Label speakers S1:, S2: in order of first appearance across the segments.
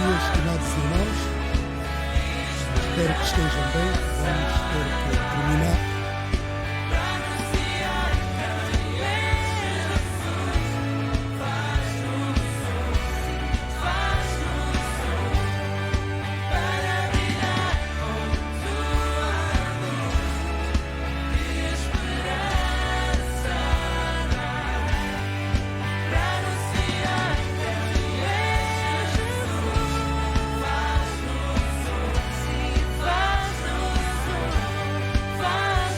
S1: Estimados irmãos, espero que estejam bem. Vamos ter que terminar.
S2: Faz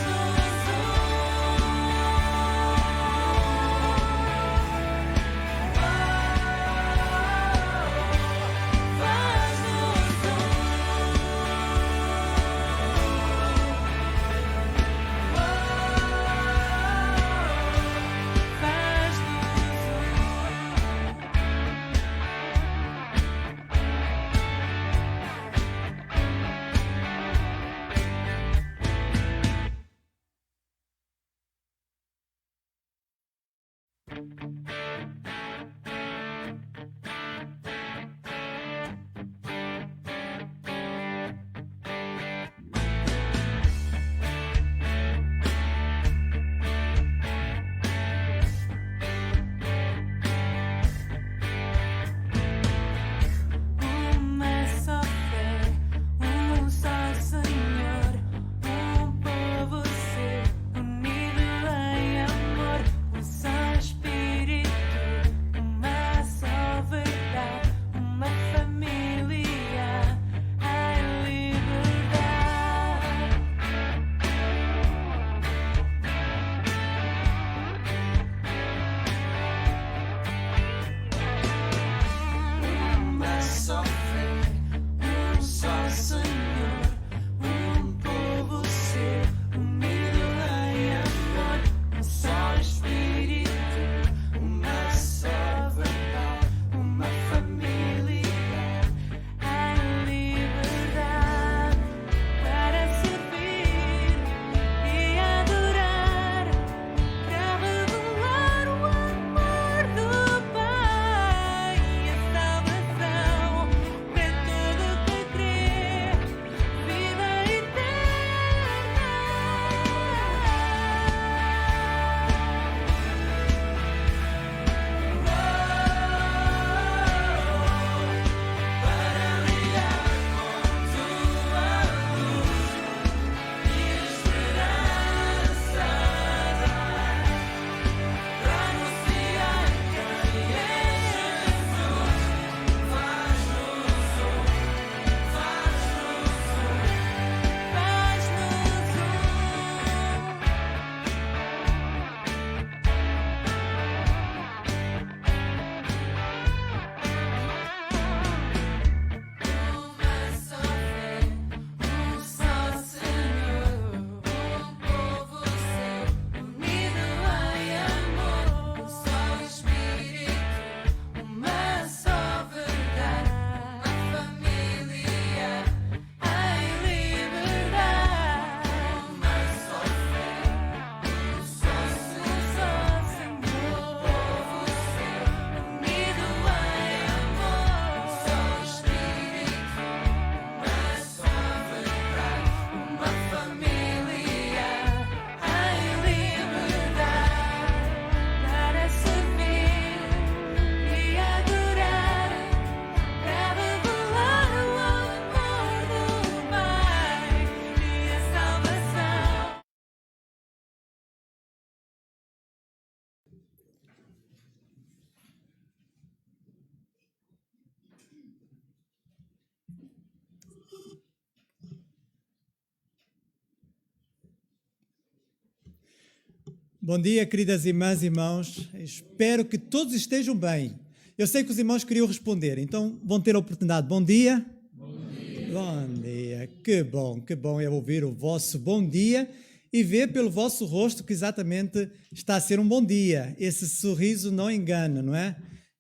S2: Bom dia, queridas irmãs e irmãos. Espero que todos estejam bem. Eu sei que os irmãos queriam responder, então vão ter a oportunidade. Bom dia. Bom dia. Bom dia. Que bom é ouvir o vosso bom dia e ver pelo vosso rosto que exatamente está a ser um bom dia. Esse sorriso não engana, não é?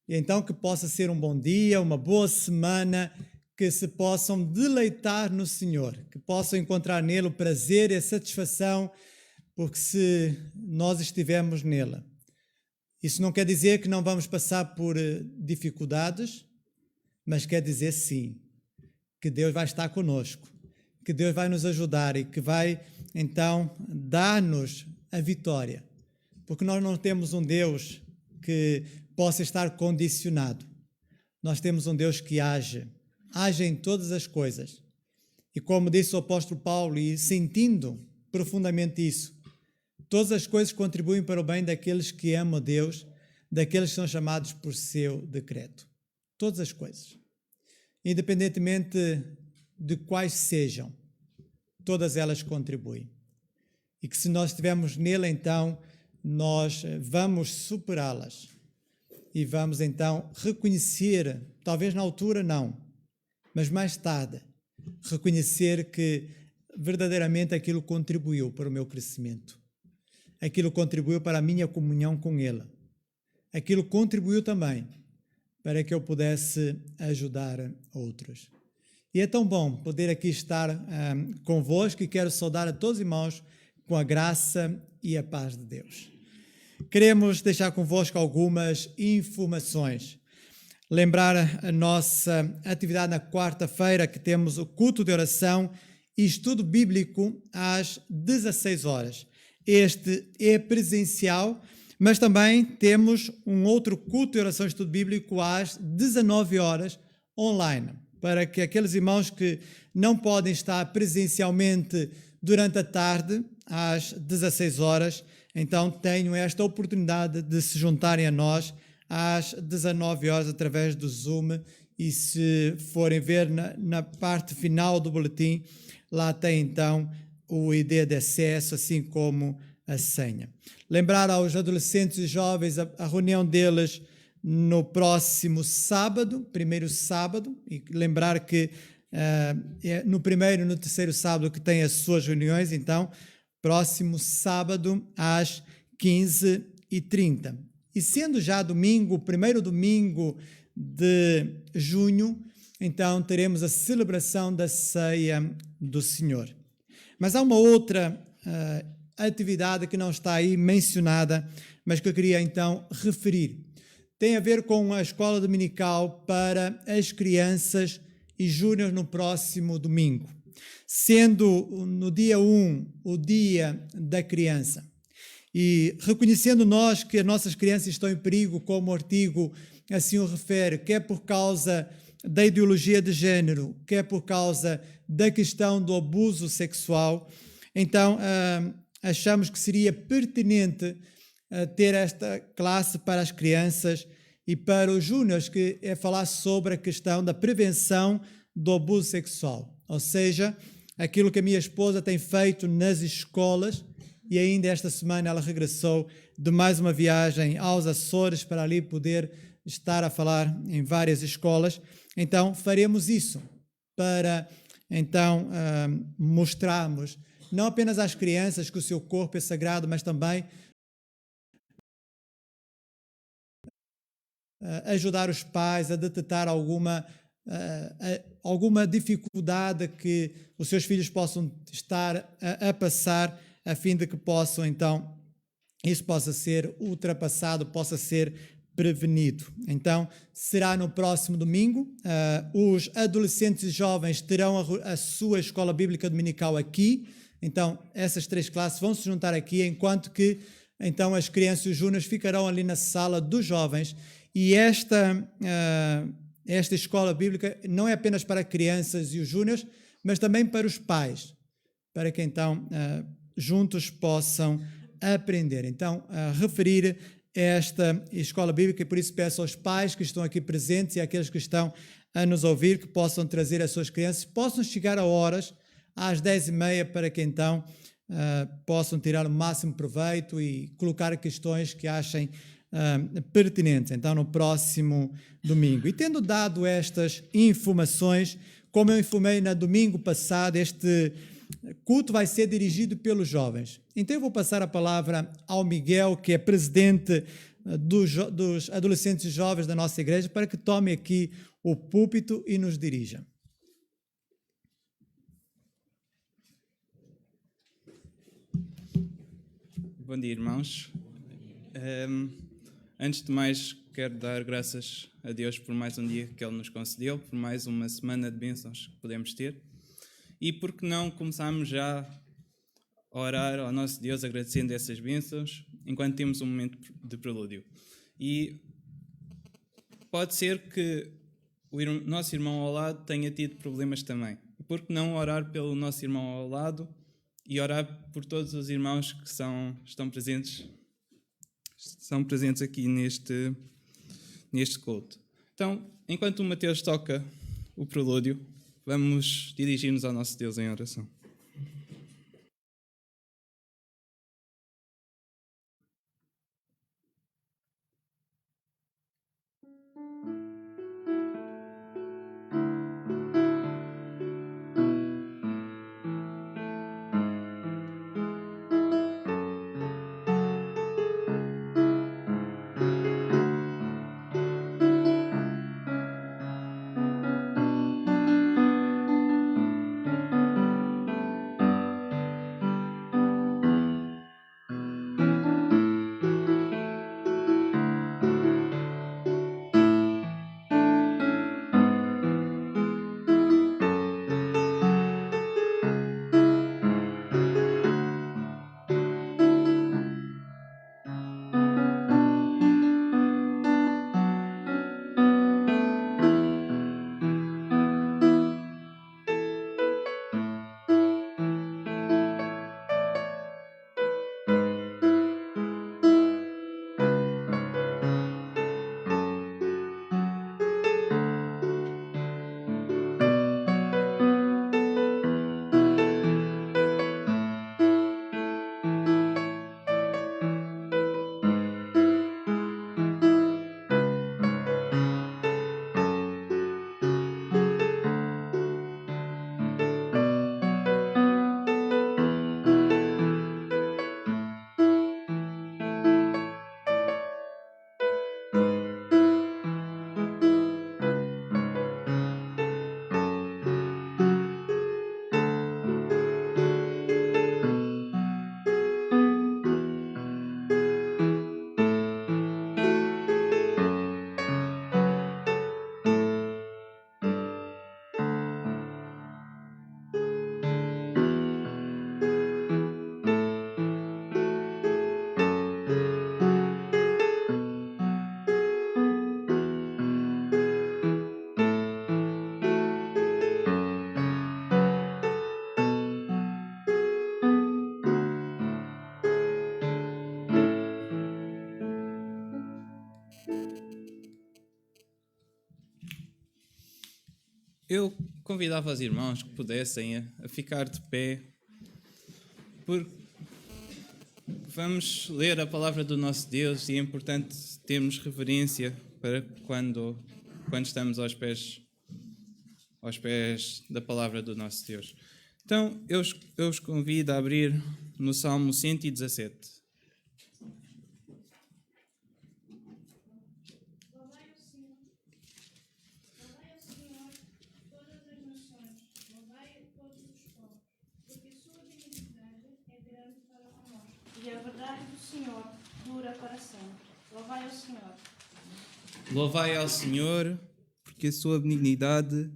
S2: E então que possa ser um bom dia, uma boa semana, que se possam deleitar no Senhor, que possam encontrar nele o prazer e a satisfação, porque se nós estivermos nele. Isso não quer dizer que não vamos passar por dificuldades, mas quer dizer sim, que Deus vai estar conosco, que Deus vai nos ajudar e que vai então dar-nos a vitória, porque nós não temos um Deus que possa estar condicionado. Nós temos um Deus que age em todas as coisas. E como disse o apóstolo Paulo, e sentindo profundamente isso, todas as coisas contribuem para o bem daqueles que amam a Deus, daqueles que são chamados por seu decreto. Todas as coisas. Independentemente de quais sejam, todas elas contribuem. E que se nós estivermos nele, então, nós vamos superá-las. E vamos, então, reconhecer, talvez na altura não, mas mais tarde, reconhecer que verdadeiramente aquilo contribuiu para o meu crescimento. Aquilo contribuiu para a minha comunhão com Ele. Aquilo contribuiu também para que eu pudesse ajudar outros. E é tão bom poder aqui estar convosco e quero saudar a todos os irmãos com a graça e a paz de Deus. Queremos deixar convosco algumas informações. Lembrar a nossa atividade na quarta-feira, que temos o culto de oração e estudo bíblico às 16 horas. Este é presencial, mas também temos um outro culto de oração e estudo bíblico às 19 horas online, para que aqueles irmãos que não podem estar presencialmente durante a tarde, às 16 horas, então tenham esta oportunidade de se juntarem a nós às 19 horas através do Zoom, e se forem ver na parte final do boletim, lá tem então o ID de acesso, assim como a senha. Lembrar aos adolescentes e jovens a reunião deles no próximo sábado, primeiro sábado, e lembrar que é no primeiro e no terceiro sábado que tem as suas reuniões, então, próximo sábado às 15h30. E sendo já domingo, o primeiro domingo de junho, então teremos a celebração da Ceia do Senhor. Mas há uma outra atividade que não está aí mencionada, mas que eu queria então referir. Tem a ver com a escola dominical para as crianças e júniores no próximo domingo, sendo no dia 1 o dia da criança. E reconhecendo nós que as nossas crianças estão em perigo, como o artigo assim o refere, quer por causa da ideologia de género, quer por causa da questão do abuso sexual, então achamos que seria pertinente ter esta classe para as crianças e para os júniores, que é falar sobre a questão da prevenção do abuso sexual, ou seja, aquilo que a minha esposa tem feito nas escolas. E ainda esta semana ela regressou de mais uma viagem aos Açores para ali poder estar a falar em várias escolas. Então faremos isso para então mostrarmos não apenas às crianças que o seu corpo é sagrado, mas também ajudar os pais a detectar alguma dificuldade que os seus filhos possam estar a passar, a fim de que possam, então, isso possa ser ultrapassado, possa ser prevenido. Então, será no próximo domingo. Os adolescentes e jovens terão a sua escola bíblica dominical aqui. Então, essas 3 classes vão se juntar aqui, enquanto que, então, as crianças e os júniores ficarão ali na sala dos jovens. E esta escola bíblica não é apenas para crianças e os júniores, mas também para os pais, para que, então, juntos possam aprender. Então, referir esta escola bíblica, e por isso peço aos pais que estão aqui presentes e àqueles que estão a nos ouvir, que possam trazer as suas crianças, possam chegar a horas, às 10h30, para que então possam tirar o máximo proveito e colocar questões que achem pertinentes, então, no próximo domingo. E tendo dado estas informações, como eu informei no domingo passado, este culto vai ser dirigido pelos jovens. Então, eu vou passar a palavra ao Miguel, que é presidente dos adolescentes e jovens da nossa igreja, para que tome aqui o púlpito e nos dirija.
S3: Bom dia, irmãos. Antes de mais, quero dar graças a Deus por mais um dia que Ele nos concedeu, por mais uma semana de bênçãos que podemos ter. E por que não começarmos já a orar ao nosso Deus agradecendo essas bênçãos, enquanto temos um momento de prelúdio. E pode ser que o nosso irmão ao lado tenha tido problemas também. E por que não orar pelo nosso irmão ao lado e orar por todos os irmãos que estão presentes aqui neste culto. Então, enquanto o Mateus toca o prelúdio, vamos dirigir-nos ao nosso Deus em oração. Eu convidava os irmãos que pudessem a ficar de pé, porque vamos ler a palavra do nosso Deus e é importante termos reverência para quando estamos aos pés da palavra do nosso Deus. Então, eu os convido a abrir no Salmo 117. Louvai ao Senhor, porque a sua benignidade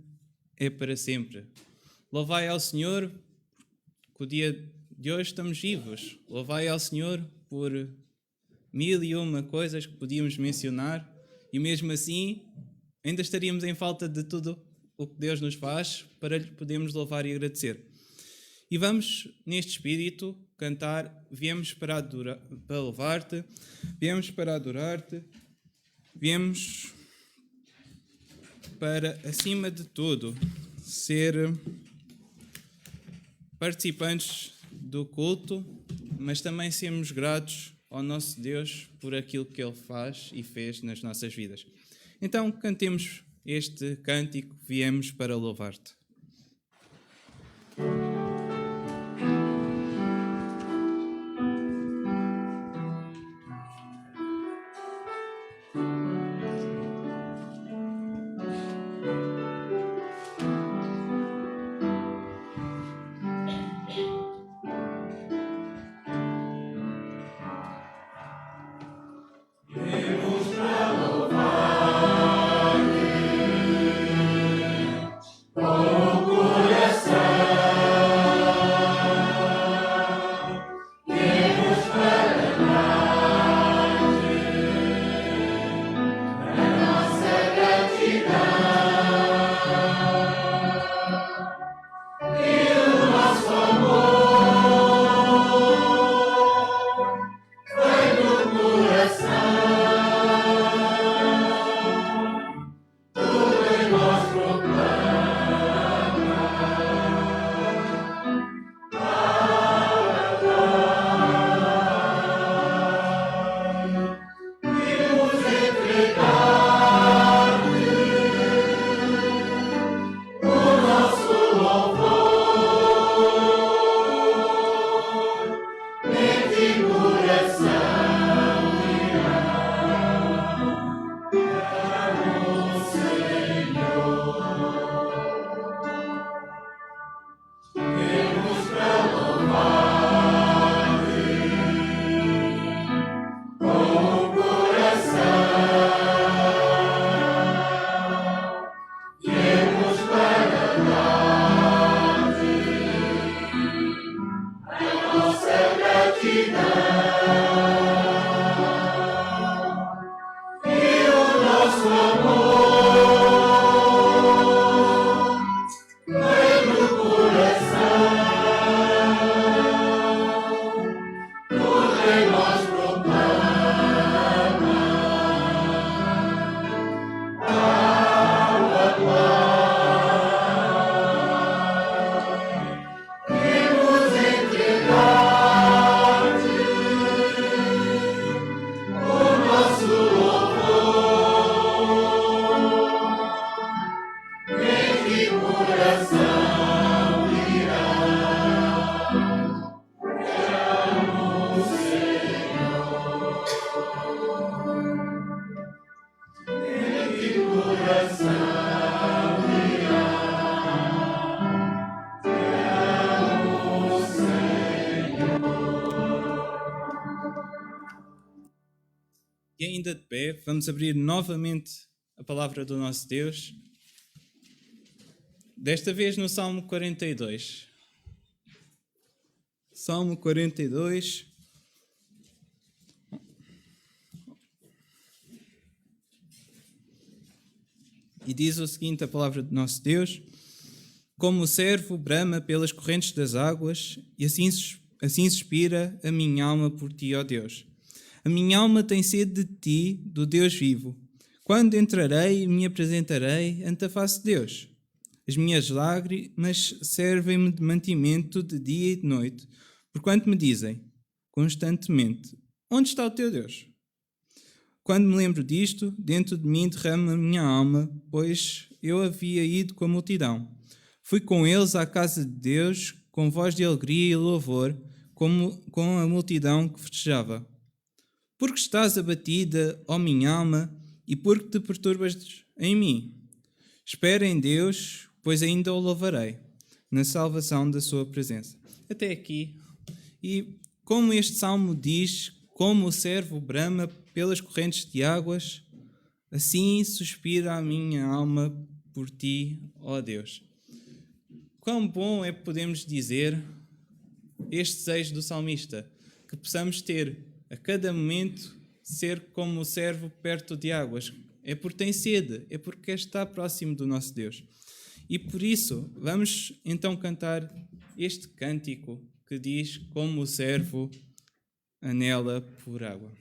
S3: é para sempre. Louvai ao Senhor, que o dia de hoje estamos vivos. Louvai ao Senhor por 1001 coisas que podíamos mencionar e mesmo assim ainda estaríamos em falta de tudo o que Deus nos faz para lhe podermos louvar e agradecer. E vamos, neste espírito, cantar: viemos para louvar-te, viemos para adorar-te, viemos para, acima de tudo, ser participantes do culto, mas também sermos gratos ao nosso Deus por aquilo que Ele faz e fez nas nossas vidas. Então, cantemos este cântico, viemos para louvar-te. E ainda de pé, vamos abrir novamente a palavra do nosso Deus. Desta vez no Salmo 42. Salmo 42. E diz o seguinte, a palavra do nosso Deus: como o servo brama pelas correntes das águas, e assim suspira a minha alma por ti, ó Deus. A minha alma tem sede de ti, do Deus vivo. Quando entrarei e me apresentarei ante a face de Deus? As minhas lágrimas servem-me de mantimento de dia e de noite, porquanto me dizem constantemente: onde está o teu Deus? Quando me lembro disto, dentro de mim derrama a minha alma, pois eu havia ido com a multidão. Fui com eles à casa de Deus, com voz de alegria e louvor, com a multidão que festejava. Porque estás abatida, ó minha alma, e porque te perturbas em mim? Espera em Deus, pois ainda o louvarei, na salvação da sua presença. Até aqui. E como este salmo diz, como o servo brama pelas correntes de águas, assim suspira a minha alma por ti, ó Deus. Quão bom é podermos dizer este desejo do salmista, que possamos ter a cada momento ser como o servo perto de águas. É porque tem sede, é porque quer estar próximo do nosso Deus. E por isso, vamos então cantar este cântico que diz como o servo anela por água.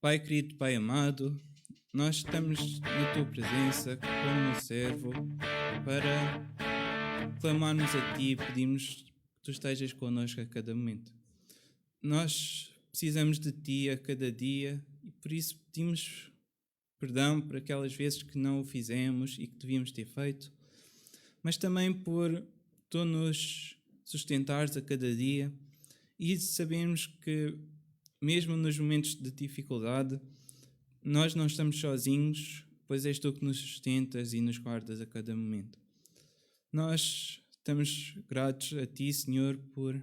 S3: Pai querido, Pai amado, nós estamos na tua presença como um servo para clamarmos a ti e pedimos que tu estejas connosco a cada momento. Nós precisamos de ti a cada dia e por isso pedimos perdão por aquelas vezes que não o fizemos e que devíamos ter feito, mas também por tu nos sustentares a cada dia e sabemos que mesmo nos momentos de dificuldade nós não estamos sozinhos, pois és tu que nos sustentas e nos guardas a cada momento. Nós estamos gratos a ti, Senhor, por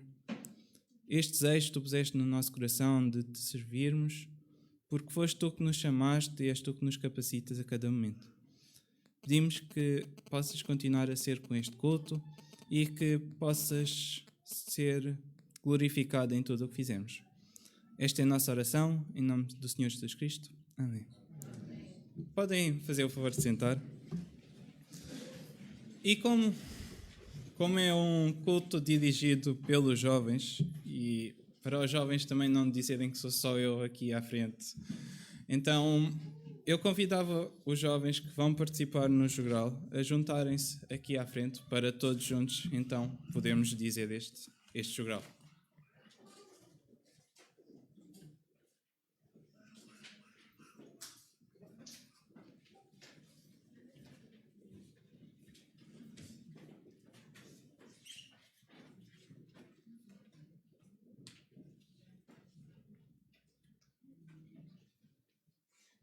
S3: este desejo que tu puseste no nosso coração de te servirmos, porque foste tu que nos chamaste e és tu que nos capacitas a cada momento. Pedimos que possas continuar a ser com este culto e que possas ser glorificado em tudo o que fizemos. Esta é a nossa oração, em nome do Senhor Jesus Cristo. Amém. Podem fazer o favor de sentar. E como é um culto dirigido pelos jovens, e para os jovens também não dizerem que sou só eu aqui à frente, então eu convidava os jovens que vão participar no jogral a juntarem-se aqui à frente para todos juntos, então, podermos dizer este jogral.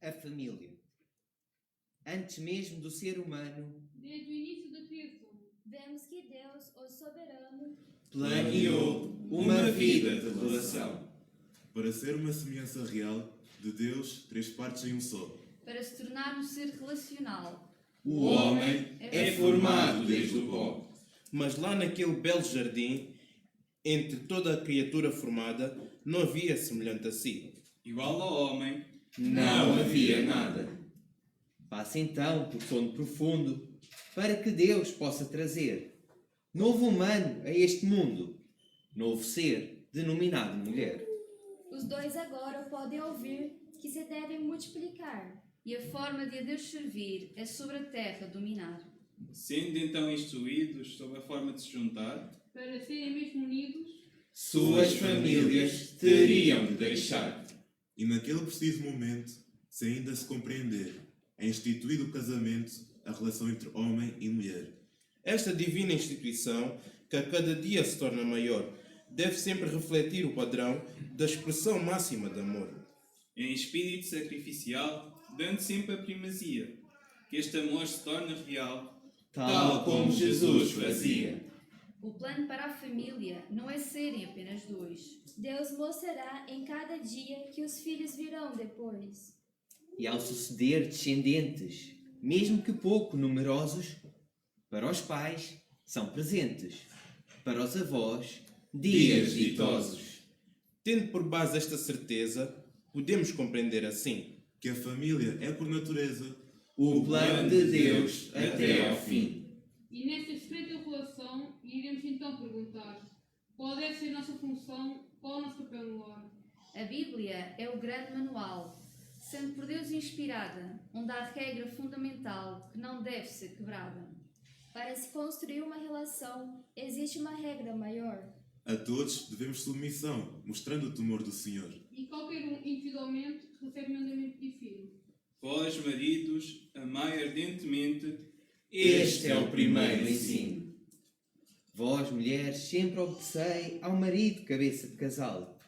S4: A família. Antes mesmo do ser humano,
S5: Desde o início da criação,
S6: vemos que Deus, o soberano,
S4: planeou uma vida de relação.
S7: Para ser uma semelhança real de Deus, três partes em um só.
S5: para se tornar um ser relacional.
S4: O homem é formado desde o pó.
S8: Mas lá naquele belo jardim, entre toda a criatura formada, não havia semelhante a si.
S3: Igual ao homem,
S4: Não havia nada. Passa então por sono profundo, para que Deus possa trazer novo humano a este mundo, novo ser denominado mulher.
S6: os dois agora podem ouvir que se devem multiplicar.
S5: E a forma de a Deus servir é sobre a terra dominar.
S3: sendo então instruídos sobre a forma de se juntar,
S5: Para serem mesmo unidos,
S4: Suas famílias teriam de deixar.
S7: E naquele preciso momento, se ainda se compreender, é instituído o casamento, a relação entre homem e mulher.
S8: Esta divina instituição, que a cada dia se torna maior, deve sempre refletir o padrão da expressão máxima de amor.
S3: em espírito sacrificial, dando sempre a primazia, que este amor se torne real,
S4: Tal como Jesus fazia.
S5: o plano para a família não é serem apenas dois.
S6: Deus mostrará em cada dia que os filhos virão depois.
S4: E ao suceder descendentes, mesmo que pouco numerosos, para os pais são presentes, para os avós dias ditosos.
S8: Tendo por base esta certeza, podemos compreender assim.
S7: Que a família é, por natureza,
S4: O plano de Deus até ao fim.
S5: E nesta estreita relação, iremos então perguntar: qual deve ser a nossa função, qual o nosso papel no lar? A Bíblia é o grande manual, sendo por Deus inspirada, onde há regra fundamental que não deve ser quebrada.
S6: Para se construir uma relação, existe uma regra maior.
S7: a todos devemos submissão, mostrando o temor do Senhor.
S5: E qualquer um individualmente recebe mandamento de filho.
S3: vós, maridos, amai ardentemente,
S4: Este é o primeiro ensino. Vós, mulheres, sempre obedecei ao marido, cabeça de casal,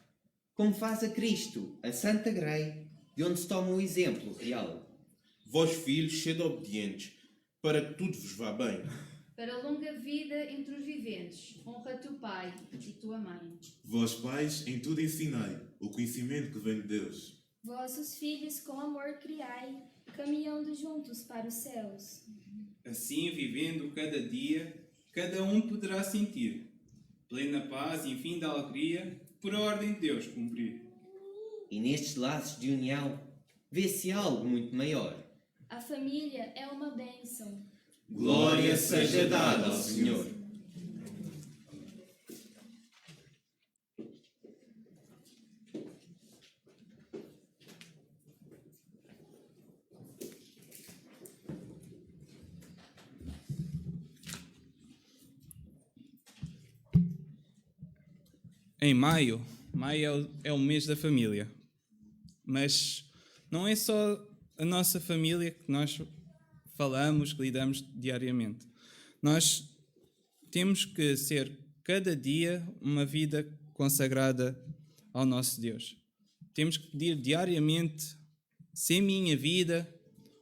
S4: como faz a Cristo, a Santa Grey, de onde se toma o exemplo real.
S8: Vós, filhos, sede obedientes, para que tudo vos vá bem.
S5: Para a longa vida entre os viventes, honra teu pai e tua mãe.
S7: Vós, pais, em tudo ensinai o conhecimento que vem de Deus.
S6: Vossos filhos com amor criai, caminhando juntos para os céus.
S3: assim vivendo cada dia, cada um poderá sentir plena paz e infinda alegria, por a ordem de Deus cumprir.
S4: E nestes laços de união, vê-se algo muito maior.
S6: A família é uma bênção.
S4: Glória seja dada ao Senhor.
S3: em maio. Maio é o mês da família. Mas não é só a nossa família que nós falamos, que lidamos diariamente. Nós temos que ser cada dia uma vida consagrada ao nosso Deus. Temos que pedir diariamente: se minha vida,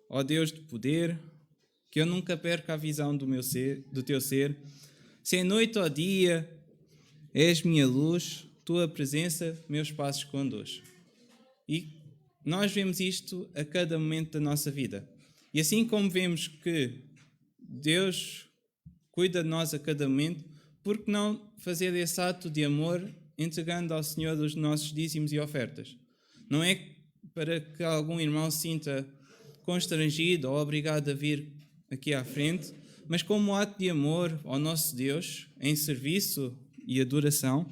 S3: ó Deus de poder, que eu nunca perca a visão do teu ser. Se é noite ou dia, és minha luz, tua presença, meus passos conduz. E nós vemos isto a cada momento da nossa vida. E assim como vemos que Deus cuida de nós a cada momento, por que não fazer esse ato de amor entregando ao Senhor os nossos dízimos e ofertas? Não é para que algum irmão se sinta constrangido ou obrigado a vir aqui à frente, mas como um ato de amor ao nosso Deus, em serviço e adoração,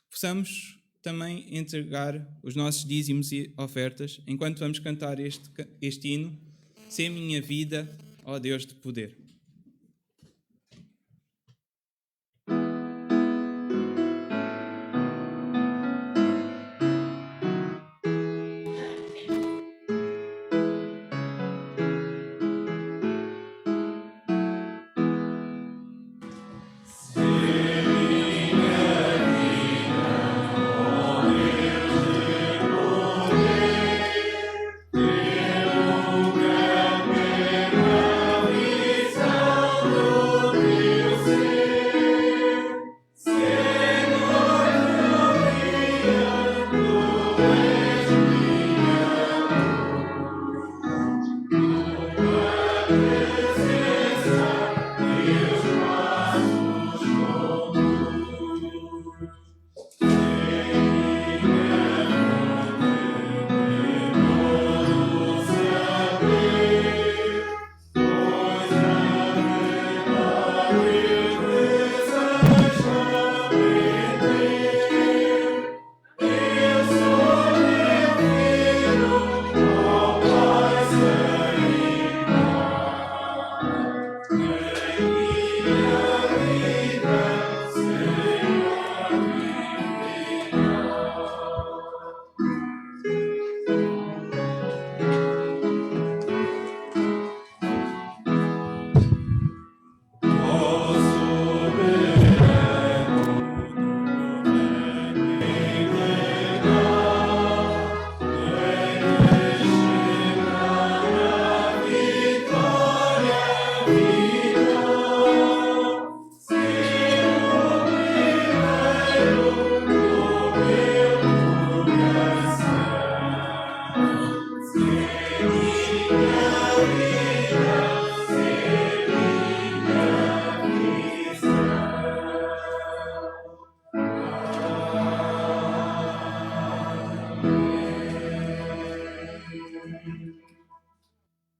S3: possamos também entregar os nossos dízimos e ofertas enquanto vamos cantar este hino: Se é minha vida, ó Deus de poder.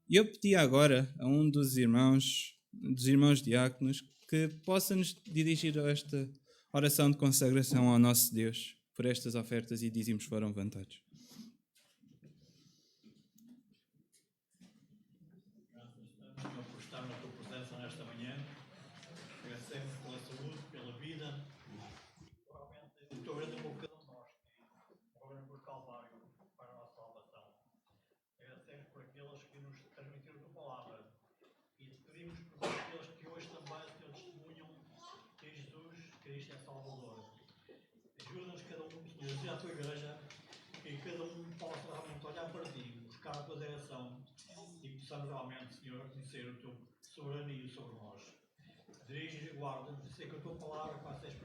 S3: E eu pedi agora a um dos irmãos diáconos, que possa nos dirigir a esta oração de consagração ao nosso Deus por estas ofertas e dízimos que foram levantados.
S9: Senhor, por estar na tua presença nesta manhã. Agradecemos pela saúde, pela vida. Provavelmente o teu grande amor por cada um de nós, que morreram por Calvário para a nossa salvação. Agradecemos por aqueles que nos transmitiram a tua palavra e te pedimos por aqueles que hoje também te testemunham que Jesus Cristo é Salvador. Ajuda-nos cada um, Senhor, e à tua igreja, que cada um possa realmente olhar para ti, buscar a tua direção e possamos realmente, Senhor, conhecer o teu soberania sobre nós. Dirige e guarda-nos, sei que a tua palavra vai ser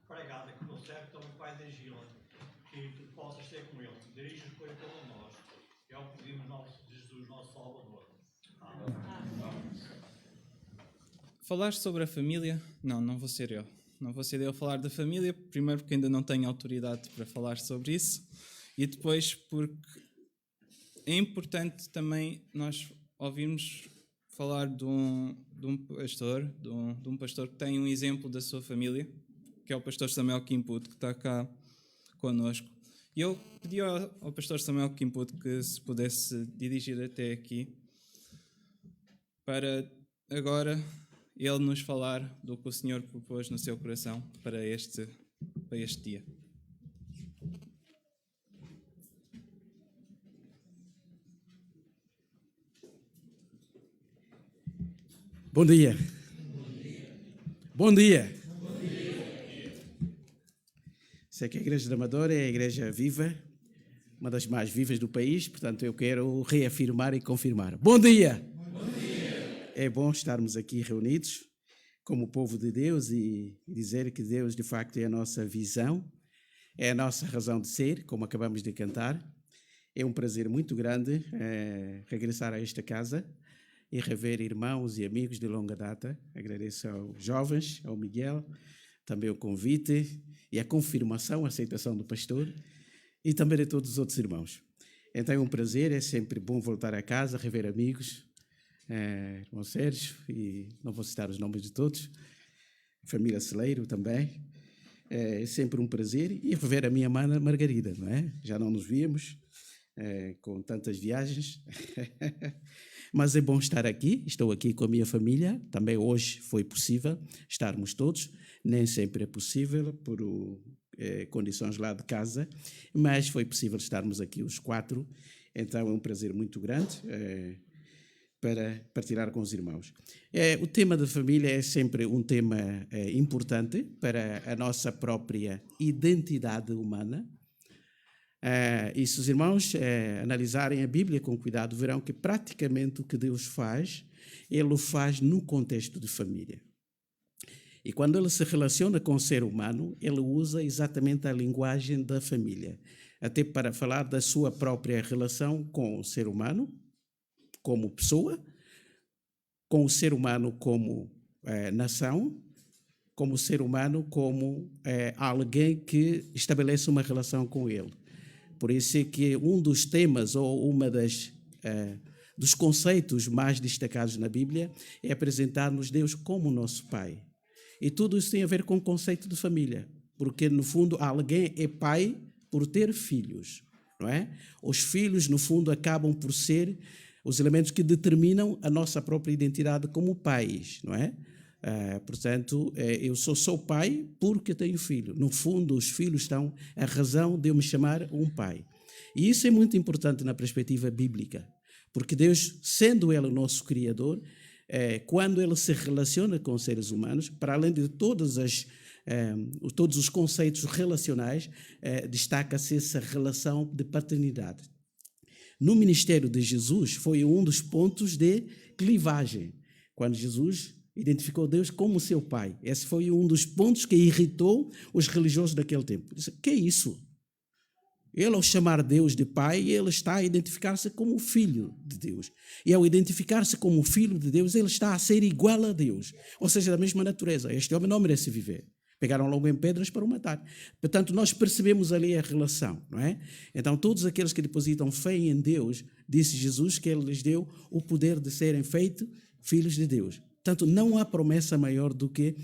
S9: pregada, que o teu servo também vai dirigi-la, que tu possas ser com ele. Dirige-nos por cada um de nós. É o que pedimos nosso Jesus, nosso Salvador. Amém.
S3: Falaste sobre a família? Não vou ser eu. Não vou ser eu a falar da família, primeiro porque ainda não tenho autoridade para falar sobre isso, e depois porque é importante também nós ouvirmos falar de um pastor que tem um exemplo da sua família, que é o pastor Samuel Kimput, que está cá connosco. E eu pedi ao pastor Samuel Kimput que se pudesse dirigir até aqui para agora ele nos falar do que o Senhor propôs no seu coração para este dia.
S10: Bom dia. Bom dia. Sei que a Igreja da Amadora é a igreja viva, uma das mais vivas do país, portanto eu quero reafirmar e confirmar. Bom dia. Bom dia. É bom estarmos aqui reunidos como povo de Deus e dizer que Deus de facto é a nossa visão, é a nossa razão de ser, como acabamos de cantar. É um prazer muito grande regressar a esta casa e rever irmãos e amigos de longa data. Agradeço aos jovens, ao Miguel, também o convite e a confirmação, a aceitação do pastor e também de todos os outros irmãos. Então é um prazer, é sempre bom voltar a casa, rever amigos, irmão Sérgio, e não vou citar os nomes de todos, família Celeiro também. É sempre um prazer e rever a minha mana Margarida, não é? Já não nos víamos com tantas viagens. Mas é bom estar aqui, estou aqui com a minha família, também hoje foi possível estarmos todos, nem sempre é possível por condições lá de casa, mas foi possível estarmos aqui os 4, então é um prazer muito grande para partilhar com os irmãos. O tema da família é sempre um tema importante para a nossa própria identidade humana. E se os irmãos analisarem a Bíblia com cuidado, verão que praticamente o que Deus faz, Ele o faz no contexto de família. E quando Ele se relaciona com o ser humano, Ele usa exatamente a linguagem da família, até para falar da sua própria relação com o ser humano, como pessoa, com o ser humano como nação, como ser humano como alguém que estabelece uma relação com Ele. Por isso é que um dos temas ou dos conceitos mais destacados na Bíblia é apresentar-nos Deus como nosso Pai. E tudo isso tem a ver com o conceito de família, porque no fundo alguém é pai por ter filhos, não é? Os filhos no fundo acabam por ser os elementos que determinam a nossa própria identidade como pais, não é? Portanto, eu sou pai porque tenho filho. No fundo, os filhos são a razão de eu me chamar um pai. E isso é muito importante na perspectiva bíblica, porque Deus, sendo Ele o nosso Criador, quando Ele se relaciona com os seres humanos, para além de todos os conceitos relacionais, destaca-se essa relação de paternidade. No ministério de Jesus, foi um dos pontos de clivagem, quando Jesus identificou Deus como seu pai. Esse foi um dos pontos que irritou os religiosos daquele tempo. Disse, que é isso? Ele, ao chamar Deus de pai, ele está a identificar-se como filho de Deus. E ao identificar-se como filho de Deus, ele está a ser igual a Deus. Ou seja, da mesma natureza. Este homem não merece viver. Pegaram logo em pedras para o matar. Portanto, nós percebemos ali a relação, não é? Então, todos aqueles que depositam fé em Deus, disse Jesus que Ele lhes deu o poder de serem feitos filhos de Deus. Portanto, não há promessa maior do que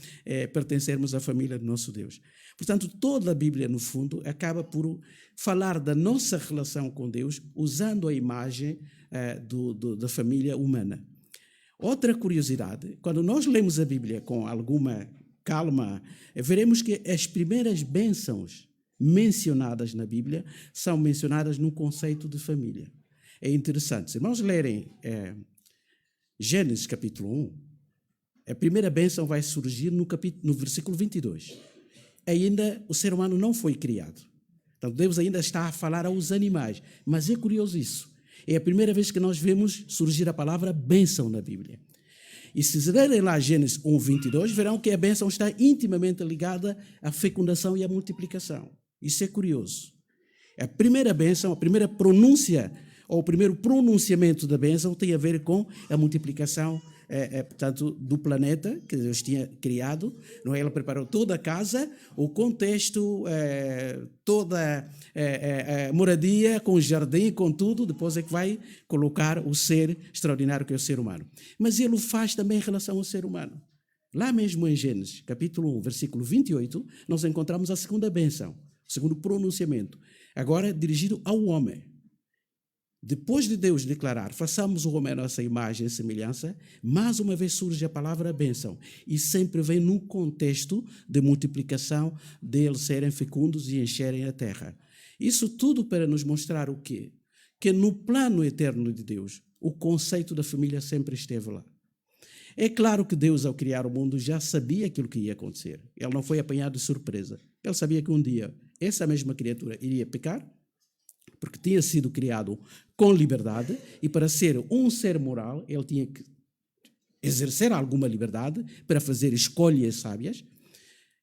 S10: pertencermos à família do nosso Deus. Portanto, toda a Bíblia, no fundo, acaba por falar da nossa relação com Deus, usando a imagem da família humana. Outra curiosidade, quando nós lemos a Bíblia com alguma calma, veremos que as primeiras bênçãos mencionadas na Bíblia são mencionadas no conceito de família. É interessante. Se irmãos lerem Gênesis capítulo 1, a primeira bênção vai surgir no versículo 22. Ainda o ser humano não foi criado. Então Deus ainda está a falar aos animais. Mas é curioso isso. É a primeira vez que nós vemos surgir a palavra bênção na Bíblia. E se lerem lá Gênesis 1, 22, verão que a bênção está intimamente ligada à fecundação e à multiplicação. Isso é curioso. A primeira bênção, a primeira pronúncia, ou o primeiro pronunciamento da bênção tem a ver com a multiplicação, portanto, do planeta que Deus tinha criado. Não é? Ele preparou toda a casa, o contexto, toda a moradia, com o jardim, com tudo. Depois é que vai colocar o ser extraordinário que é o ser humano. Mas ele o faz também em relação ao ser humano. Lá mesmo em Gênesis, capítulo 1, versículo 28, nós encontramos a segunda bênção, o segundo pronunciamento, agora dirigido ao homem. Depois de Deus declarar, façamos o homem a nossa imagem e semelhança, mais uma vez surge a palavra bênção. E sempre vem no contexto de multiplicação, deles serem fecundos e encherem a terra. Isso tudo para nos mostrar o quê? Que no plano eterno de Deus, o conceito da família sempre esteve lá. É claro que Deus, ao criar o mundo, já sabia aquilo que ia acontecer. Ele não foi apanhado de surpresa. Ele sabia que um dia essa mesma criatura iria pecar, porque tinha sido criado com liberdade, e para ser um ser moral, ele tinha que exercer alguma liberdade para fazer escolhas sábias,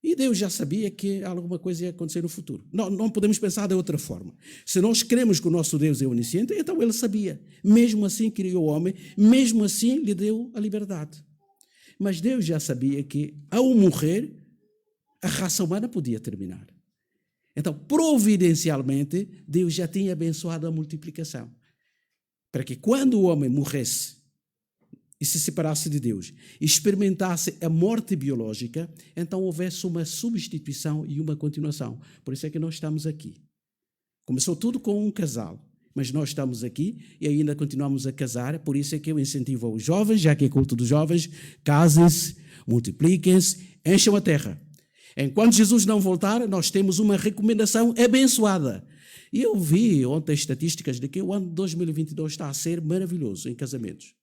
S10: e Deus já sabia que alguma coisa ia acontecer no futuro. Não podemos pensar de outra forma. Se nós cremos que o nosso Deus é onisciente, então ele sabia. Mesmo assim criou o homem, mesmo assim lhe deu a liberdade. Mas Deus já sabia que, ao morrer, a raça humana podia terminar. Então, providencialmente, Deus já tinha abençoado a multiplicação, para que quando o homem morresse e se separasse de Deus, e experimentasse a morte biológica, então houvesse uma substituição e uma continuação. Por isso é que nós estamos aqui. Começou tudo com um casal, mas nós estamos aqui e ainda continuamos a casar. Por isso é que eu incentivo os jovens, já que é culto dos jovens, casem-se, multipliquem-se, encham a terra. Enquanto Jesus não voltar, nós temos uma recomendação abençoada. E eu vi ontem estatísticas de que o ano de 2022 está a ser maravilhoso em casamentos.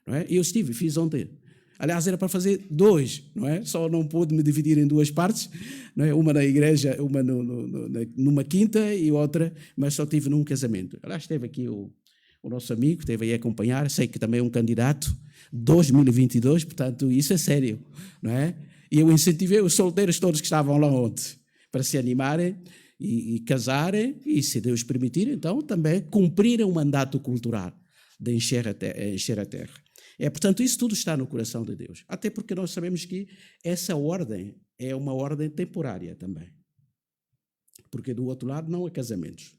S10: Não é? Eu fiz ontem. Aliás, era para fazer 2, não é? Só não pude me dividir em 2 partes, não é? Uma na igreja, uma numa quinta e outra, mas só tive num casamento. Aliás, esteve aqui o nosso amigo, esteve aí a acompanhar, sei que também é um candidato, 2022, portanto, isso é sério, não é? E eu incentivei os solteiros todos que estavam lá ontem para se animarem e casarem e, se Deus permitir, então também cumprirem o mandato cultural de encher a terra. Portanto, isso tudo está no coração de Deus. Até porque nós sabemos que essa ordem é uma ordem temporária também. Porque do outro lado não há casamentos.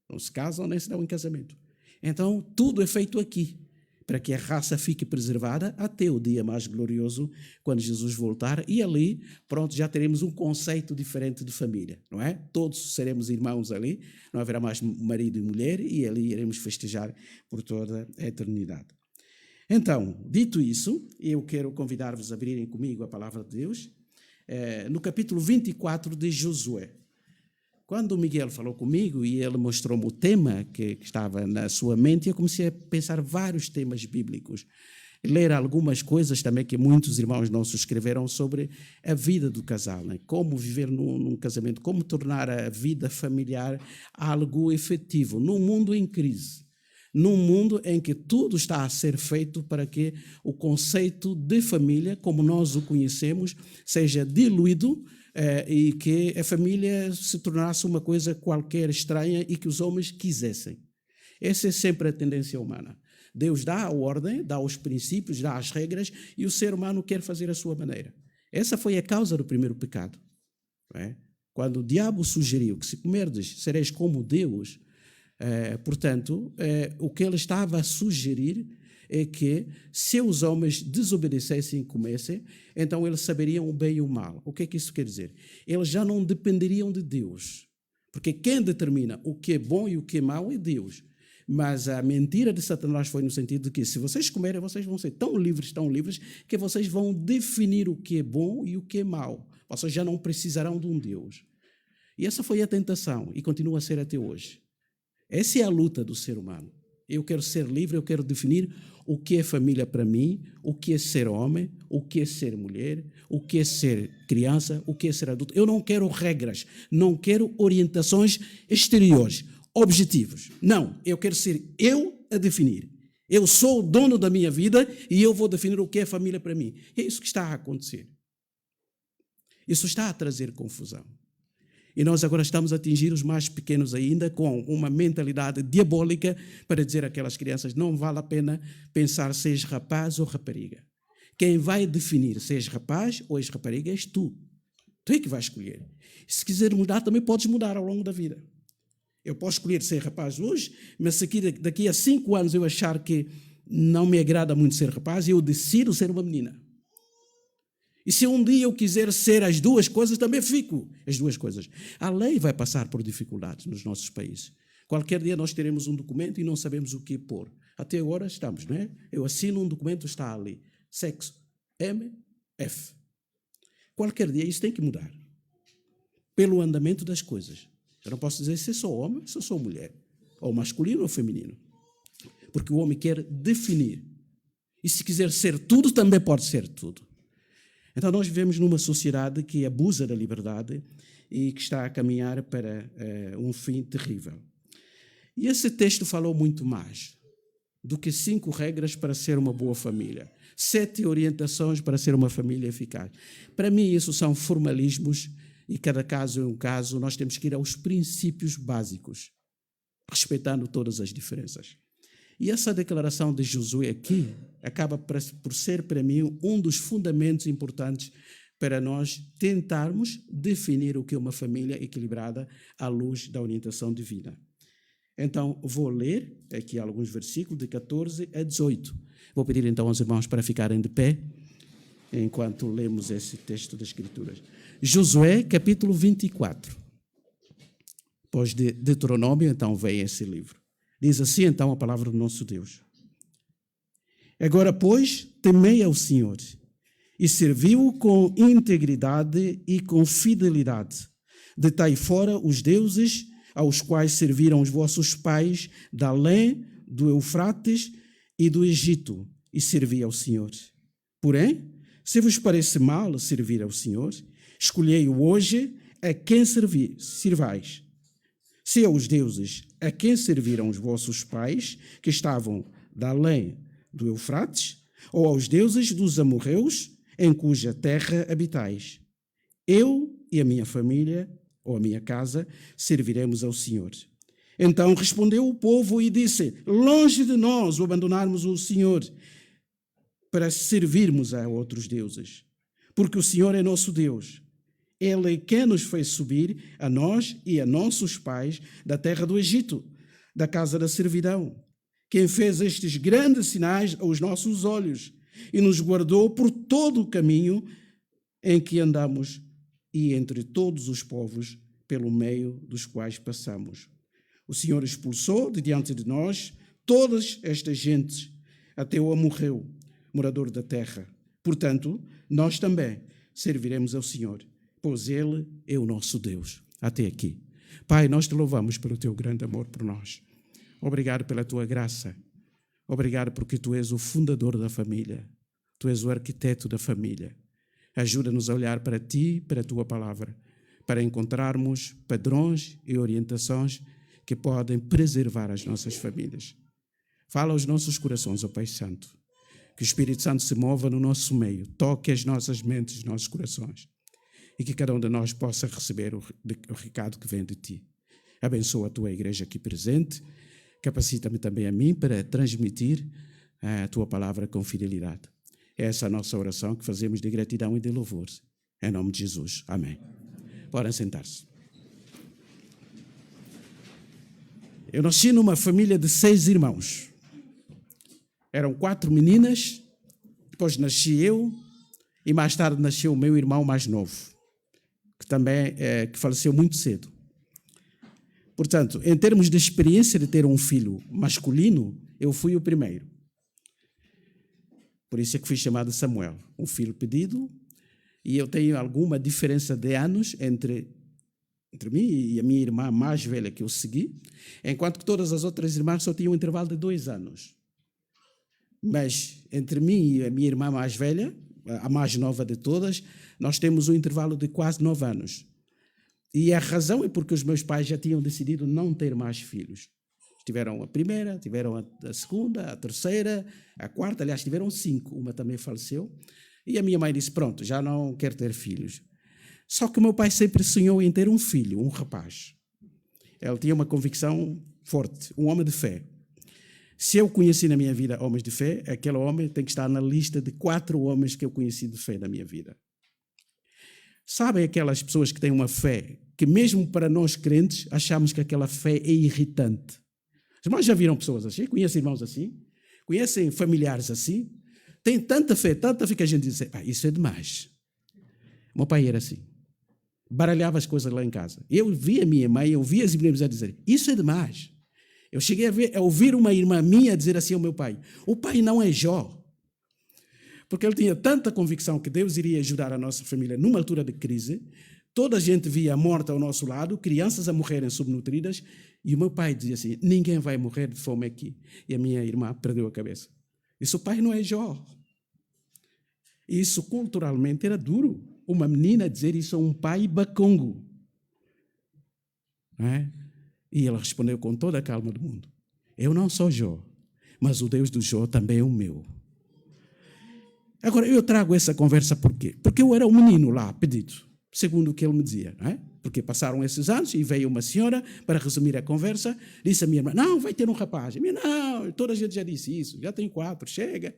S10: Não se casam nem se dão em casamento. Então, tudo é feito aqui, para que a raça fique preservada até o dia mais glorioso, quando Jesus voltar, e ali, pronto, já teremos um conceito diferente de família, não é? Todos seremos irmãos ali, não haverá mais marido e mulher, e ali iremos festejar por toda a eternidade. Então, dito isso, eu quero convidar-vos a abrirem comigo a palavra de Deus, no capítulo 24 de Josué. Quando o Miguel falou comigo e ele mostrou-me o tema que estava na sua mente, eu comecei a pensar vários temas bíblicos, ler algumas coisas também que muitos irmãos nossos escreveram sobre a vida do casal, né? Como viver num casamento, como tornar a vida familiar algo efetivo, num mundo em crise. Num mundo em que tudo está a ser feito para que o conceito de família, como nós o conhecemos, seja diluído e que a família se tornasse uma coisa qualquer estranha e que os homens quisessem. Essa é sempre a tendência humana. Deus dá a ordem, dá os princípios, dá as regras e o ser humano quer fazer a sua maneira. Essa foi a causa do primeiro pecado. Não é? Quando o diabo sugeriu que se comerdes sereis como Deus, portanto, o que ele estava a sugerir é que se os homens desobedecessem e comessem, então eles saberiam o bem e o mal. O que é que isso quer dizer? Eles já não dependeriam de Deus, porque quem determina o que é bom e o que é mau é Deus. Mas a mentira de Satanás foi no sentido de que se vocês comerem, vocês vão ser tão livres, que vocês vão definir o que é bom e o que é mau. Vocês já não precisarão de um Deus. E essa foi a tentação e continua a ser até hoje. Essa é a luta do ser humano. Eu quero ser livre, eu quero definir o que é família para mim, o que é ser homem, o que é ser mulher, o que é ser criança, o que é ser adulto. Eu não quero regras, não quero orientações exteriores, objetivos. Não, eu quero ser eu a definir. Eu sou o dono da minha vida e eu vou definir o que é família para mim. É isso que está a acontecer. Isso está a trazer confusão. E nós agora estamos a atingir os mais pequenos ainda com uma mentalidade diabólica para dizer àquelas crianças: não vale a pena pensar se és rapaz ou rapariga. Quem vai definir se és rapaz ou és rapariga és tu. Tu é que vais escolher. Se quiser mudar, também podes mudar ao longo da vida. Eu posso escolher ser rapaz hoje, mas se daqui a 5 anos eu achar que não me agrada muito ser rapaz, eu decido ser uma menina. E se um dia eu quiser ser as duas coisas, também fico as duas coisas. A lei vai passar por dificuldades nos nossos países. Qualquer dia nós teremos um documento e não sabemos o que pôr. Até agora estamos, não é? Eu assino um documento, está ali. Sexo, MF. Qualquer dia isso tem que mudar. Pelo andamento das coisas. Eu não posso dizer se sou homem, se sou mulher. Ou masculino ou feminino. Porque o homem quer definir. E se quiser ser tudo, também pode ser tudo. Então nós vivemos numa sociedade que abusa da liberdade e que está a caminhar para um fim terrível. E esse texto falou muito mais do que 5 regras para ser uma boa família. 7 orientações para ser uma família eficaz. Para mim isso são formalismos e cada caso é um caso. Nós temos que ir aos princípios básicos, respeitando todas as diferenças. E essa declaração de Josué aqui acaba por ser para mim um dos fundamentos importantes para nós tentarmos definir o que é uma família equilibrada à luz da orientação divina. Então, vou ler aqui alguns versículos de 14 a 18. Vou pedir então aos irmãos para ficarem de pé enquanto lemos esse texto das Escrituras. Josué, capítulo 24. Depois de Deuteronômio, então, vem esse livro. Diz assim, então, a palavra do nosso Deus. Agora, pois, temei ao Senhor e serviu-o com integridade e com fidelidade. Deitai fora os deuses aos quais serviram os vossos pais da além do Eufrates e do Egito, e servi ao Senhor. Porém, se vos parece mal servir ao Senhor, escolhei-o hoje a quem servais. Se aos deuses a quem serviram os vossos pais, que estavam da além do Eufrates, ou aos deuses dos amorreus, em cuja terra habitais. Eu e a minha família, ou a minha casa, serviremos ao Senhor. Então respondeu o povo e disse, longe de nós o abandonarmos o Senhor para servirmos a outros deuses, porque o Senhor é nosso Deus. Ele é quem nos fez subir, a nós e a nossos pais, da terra do Egito, da casa da servidão. Quem fez estes grandes sinais aos nossos olhos e nos guardou por todo o caminho em que andamos e entre todos os povos pelo meio dos quais passamos. O Senhor expulsou de diante de nós todas estas gentes, até o amorreu, morador da terra. Portanto, nós também serviremos ao Senhor, pois Ele é o nosso Deus. Até aqui. Pai, nós te louvamos pelo teu grande amor por nós. Obrigado pela tua graça. Obrigado porque tu és o fundador da família. Tu és o arquiteto da família. Ajuda-nos a olhar para ti, para a tua palavra, para encontrarmos padrões e orientações que podem preservar as nossas famílias. Fala aos nossos corações, ó Pai Santo. Que o Espírito Santo se mova no nosso meio, toque as nossas mentes, os nossos corações, e que cada um de nós possa receber o recado que vem de ti. Abençoa a tua igreja aqui presente, capacita-me também a mim para transmitir a tua palavra com fidelidade. Essa é a nossa oração que fazemos de gratidão e de louvor. Em nome de Jesus. Amém. Podem sentar-se. Eu nasci numa família de 6 irmãos. Eram 4 meninas, depois nasci eu e mais tarde nasceu o meu irmão mais novo, que também que faleceu muito cedo. Portanto, em termos de experiência de ter um filho masculino, eu fui o primeiro. Por isso é que fui chamado Samuel, um filho pedido, e eu tenho alguma diferença de anos entre mim e a minha irmã mais velha que eu segui, enquanto que todas as outras irmãs só tinham um intervalo de 2 anos. Mas entre mim e a minha irmã mais velha, a mais nova de todas, nós temos um intervalo de quase 9 anos. E a razão é porque os meus pais já tinham decidido não ter mais filhos. Tiveram a primeira, tiveram a segunda, a terceira, a quarta, aliás, tiveram 5, uma também faleceu. E a minha mãe disse, pronto, já não quero ter filhos. Só que o meu pai sempre sonhou em ter um filho, um rapaz. Ele tinha uma convicção forte, um homem de fé. Se eu conheci na minha vida homens de fé, aquele homem tem que estar na lista de 4 homens que eu conheci de fé na minha vida. Sabem aquelas pessoas que têm uma fé que mesmo para nós crentes achamos que aquela fé é irritante? Os irmãos já viram pessoas assim? Conhecem irmãos assim? Conhecem familiares assim? Tem tanta fé que a gente diz, isso é demais. O meu pai era assim. Baralhava as coisas lá em casa. Eu via a minha mãe, eu via as irmãs a dizer, isso é demais. Eu cheguei a ouvir uma irmã minha dizer assim ao meu pai, o pai não é Jó. Porque ele tinha tanta convicção que Deus iria ajudar a nossa família numa altura de crise. Toda a gente via a morte ao nosso lado, crianças a morrerem subnutridas, e o meu pai dizia assim, ninguém vai morrer de fome aqui. E a minha irmã perdeu a cabeça. Isso o pai não é Jó. Isso culturalmente era duro. Uma menina dizer isso a um pai bacongo. Não é? E ela respondeu com toda a calma do mundo: eu não sou Jó, mas o Deus do Jó também é o meu. Agora, eu trago essa conversa por quê? Porque eu era um menino lá, pedido, segundo o que ele me dizia. Não é? Porque passaram esses anos e veio uma senhora, para resumir a conversa, disse a minha irmã: não, vai ter um rapaz. A minha: não, toda a gente já disse isso, já tem 4, chega.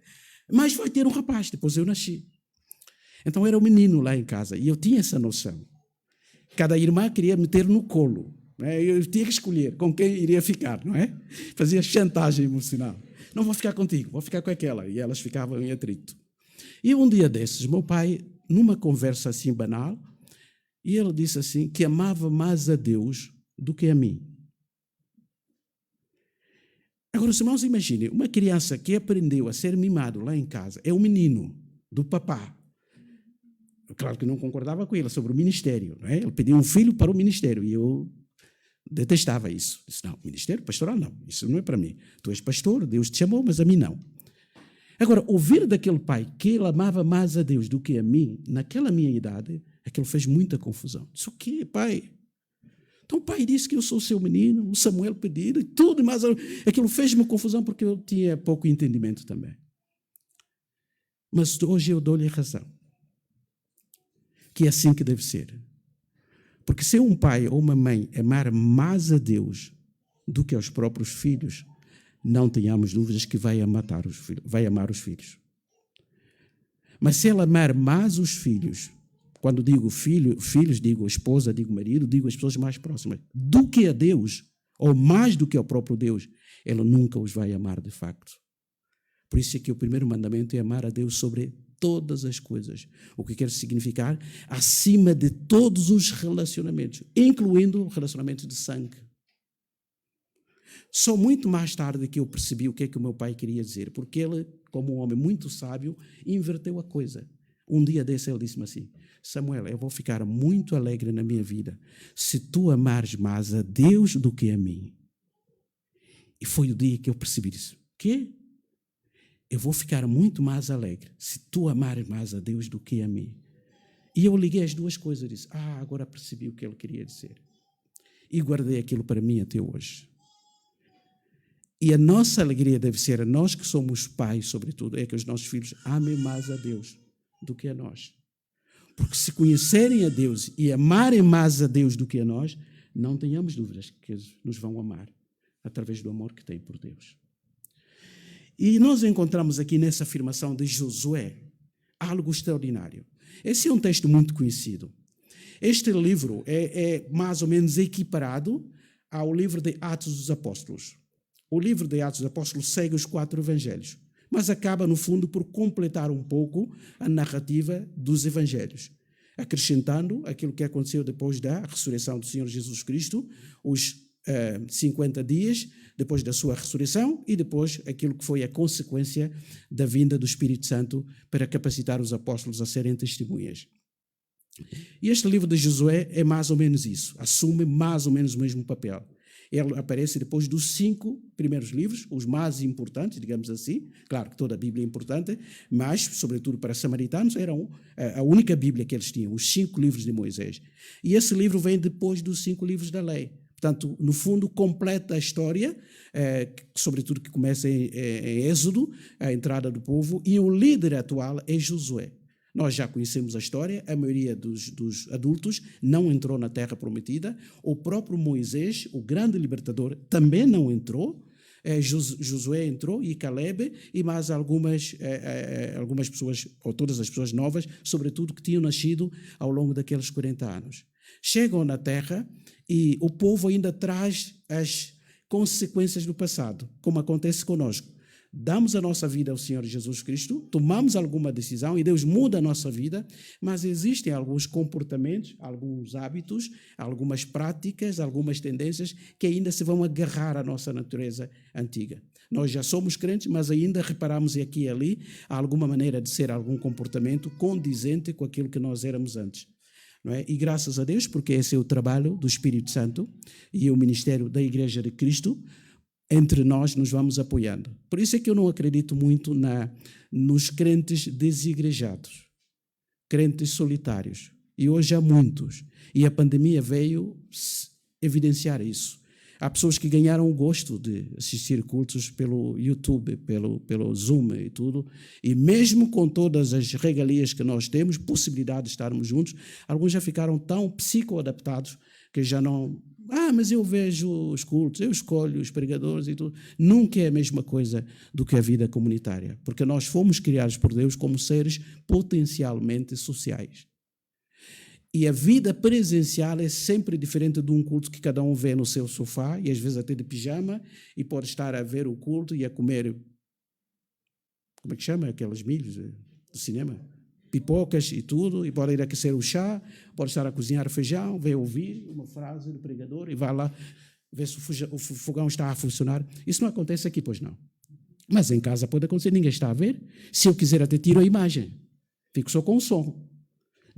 S10: Mas vai ter um rapaz. Depois eu nasci. Então eu era um menino lá em casa e eu tinha essa noção. Cada irmã queria me ter no colo. Não é? Eu tinha que escolher com quem iria ficar, não é? Fazia chantagem emocional. Não vou ficar contigo, vou ficar com aquela. E elas ficavam em atrito. E um dia desses, meu pai, numa conversa assim banal, e ele disse assim, que amava mais a Deus do que a mim. Agora, os irmãos, imaginem, uma criança que aprendeu a ser mimado lá em casa, é o menino do papá. Claro que não concordava com ele sobre o ministério, não é? Ele pediu um filho para o ministério e eu detestava isso. Disse: não, ministério pastoral não, isso não é para mim. Tu és pastor, Deus te chamou, mas a mim não. Agora, ouvir daquele pai que ele amava mais a Deus do que a mim, naquela minha idade, aquilo fez muita confusão. Disse: o quê, pai? Então o pai disse que eu sou seu menino, o Samuel pediu e tudo, mas aquilo fez-me confusão porque eu tinha pouco entendimento também. Mas hoje eu dou-lhe razão. Que é assim que deve ser. Porque se um pai ou uma mãe amar mais a Deus do que aos próprios filhos, não tenhamos dúvidas que vai amar os filhos. Mas se ela amar mais os filhos, quando digo filhos, digo esposa, digo marido, digo as pessoas mais próximas, do que a Deus, ou mais do que ao próprio Deus, ela nunca os vai amar de facto. Por isso é que o primeiro mandamento é amar a Deus sobre todas as coisas. O que quer significar acima de todos os relacionamentos, incluindo relacionamentos de sangue. Só muito mais tarde que eu percebi o que é que o meu pai queria dizer, porque ele, como um homem muito sábio, inverteu a coisa. Um dia desse ele disse-me assim: Samuel, eu vou ficar muito alegre na minha vida se tu amares mais a Deus do que a mim. E foi o dia que eu percebi isso. Quê? Eu vou ficar muito mais alegre se tu amares mais a Deus do que a mim. E eu liguei as duas coisas e disse: agora percebi o que ele queria dizer. E guardei aquilo para mim até hoje. E a nossa alegria deve ser, a nós que somos pais, sobretudo, é que os nossos filhos amem mais a Deus do que a nós. Porque se conhecerem a Deus e amarem mais a Deus do que a nós, não tenhamos dúvidas que eles nos vão amar através do amor que têm por Deus. E nós encontramos aqui nessa afirmação de Josué algo extraordinário. Esse é um texto muito conhecido. Este livro é mais ou menos equiparado ao livro de Atos dos Apóstolos. O livro de Atos dos Apóstolos segue os 4 evangelhos, mas acaba, no fundo, por completar um pouco a narrativa dos evangelhos, acrescentando aquilo que aconteceu depois da ressurreição do Senhor Jesus Cristo, os 50 dias depois da sua ressurreição e depois aquilo que foi a consequência da vinda do Espírito Santo para capacitar os apóstolos a serem testemunhas. E este livro de Josué é mais ou menos isso, assume mais ou menos o mesmo papel. Ele aparece depois dos 5 primeiros livros, os mais importantes, digamos assim. Claro que toda a Bíblia é importante, mas, sobretudo para os samaritanos, era a única Bíblia que eles tinham, os 5 livros de Moisés. E esse livro vem depois dos 5 livros da lei. Portanto, no fundo, completa a história, sobretudo que começa em Êxodo, a entrada do povo, e o líder atual é Josué. Nós já conhecemos a história, a maioria dos adultos não entrou na terra prometida, o próprio Moisés, o grande libertador, também não entrou, Josué entrou e Caleb e mais algumas pessoas, ou todas as pessoas novas, sobretudo que tinham nascido ao longo daqueles 40 anos. Chegam na terra e o povo ainda traz as consequências do passado, como acontece conosco. Damos a nossa vida ao Senhor Jesus Cristo, tomamos alguma decisão e Deus muda a nossa vida, mas existem alguns comportamentos, alguns hábitos, algumas práticas, algumas tendências que ainda se vão agarrar à nossa natureza antiga. Nós já somos crentes, mas ainda reparamos aqui e ali alguma maneira de ser algum comportamento condizente com aquilo que nós éramos antes. Não é? E graças a Deus, porque esse é o trabalho do Espírito Santo e o ministério da Igreja de Cristo, entre nós nos vamos apoiando. Por isso é que eu não acredito muito nos crentes desigrejados, crentes solitários. E hoje há muitos. E a pandemia veio evidenciar isso. Há pessoas que ganharam o gosto de assistir cultos pelo YouTube, pelo Zoom e tudo. E mesmo com todas as regalias que nós temos, possibilidade de estarmos juntos, alguns já ficaram tão psicoadaptados que já não... mas eu vejo os cultos, eu escolho os pregadores e tudo. Nunca é a mesma coisa do que a vida comunitária. Porque nós fomos criados por Deus como seres potencialmente sociais. E a vida presencial é sempre diferente de um culto que cada um vê no seu sofá, e às vezes até de pijama, e pode estar a ver o culto e a comer, como é que chama? Aqueles milhos do cinema? Pipocas e tudo, e pode ir aquecer o chá, pode estar a cozinhar feijão, vai ouvir uma frase do pregador e vai lá ver se o fogão está a funcionar. Isso não acontece aqui, pois não. Mas em casa pode acontecer, ninguém está a ver. Se eu quiser até tiro a imagem, fico só com o som.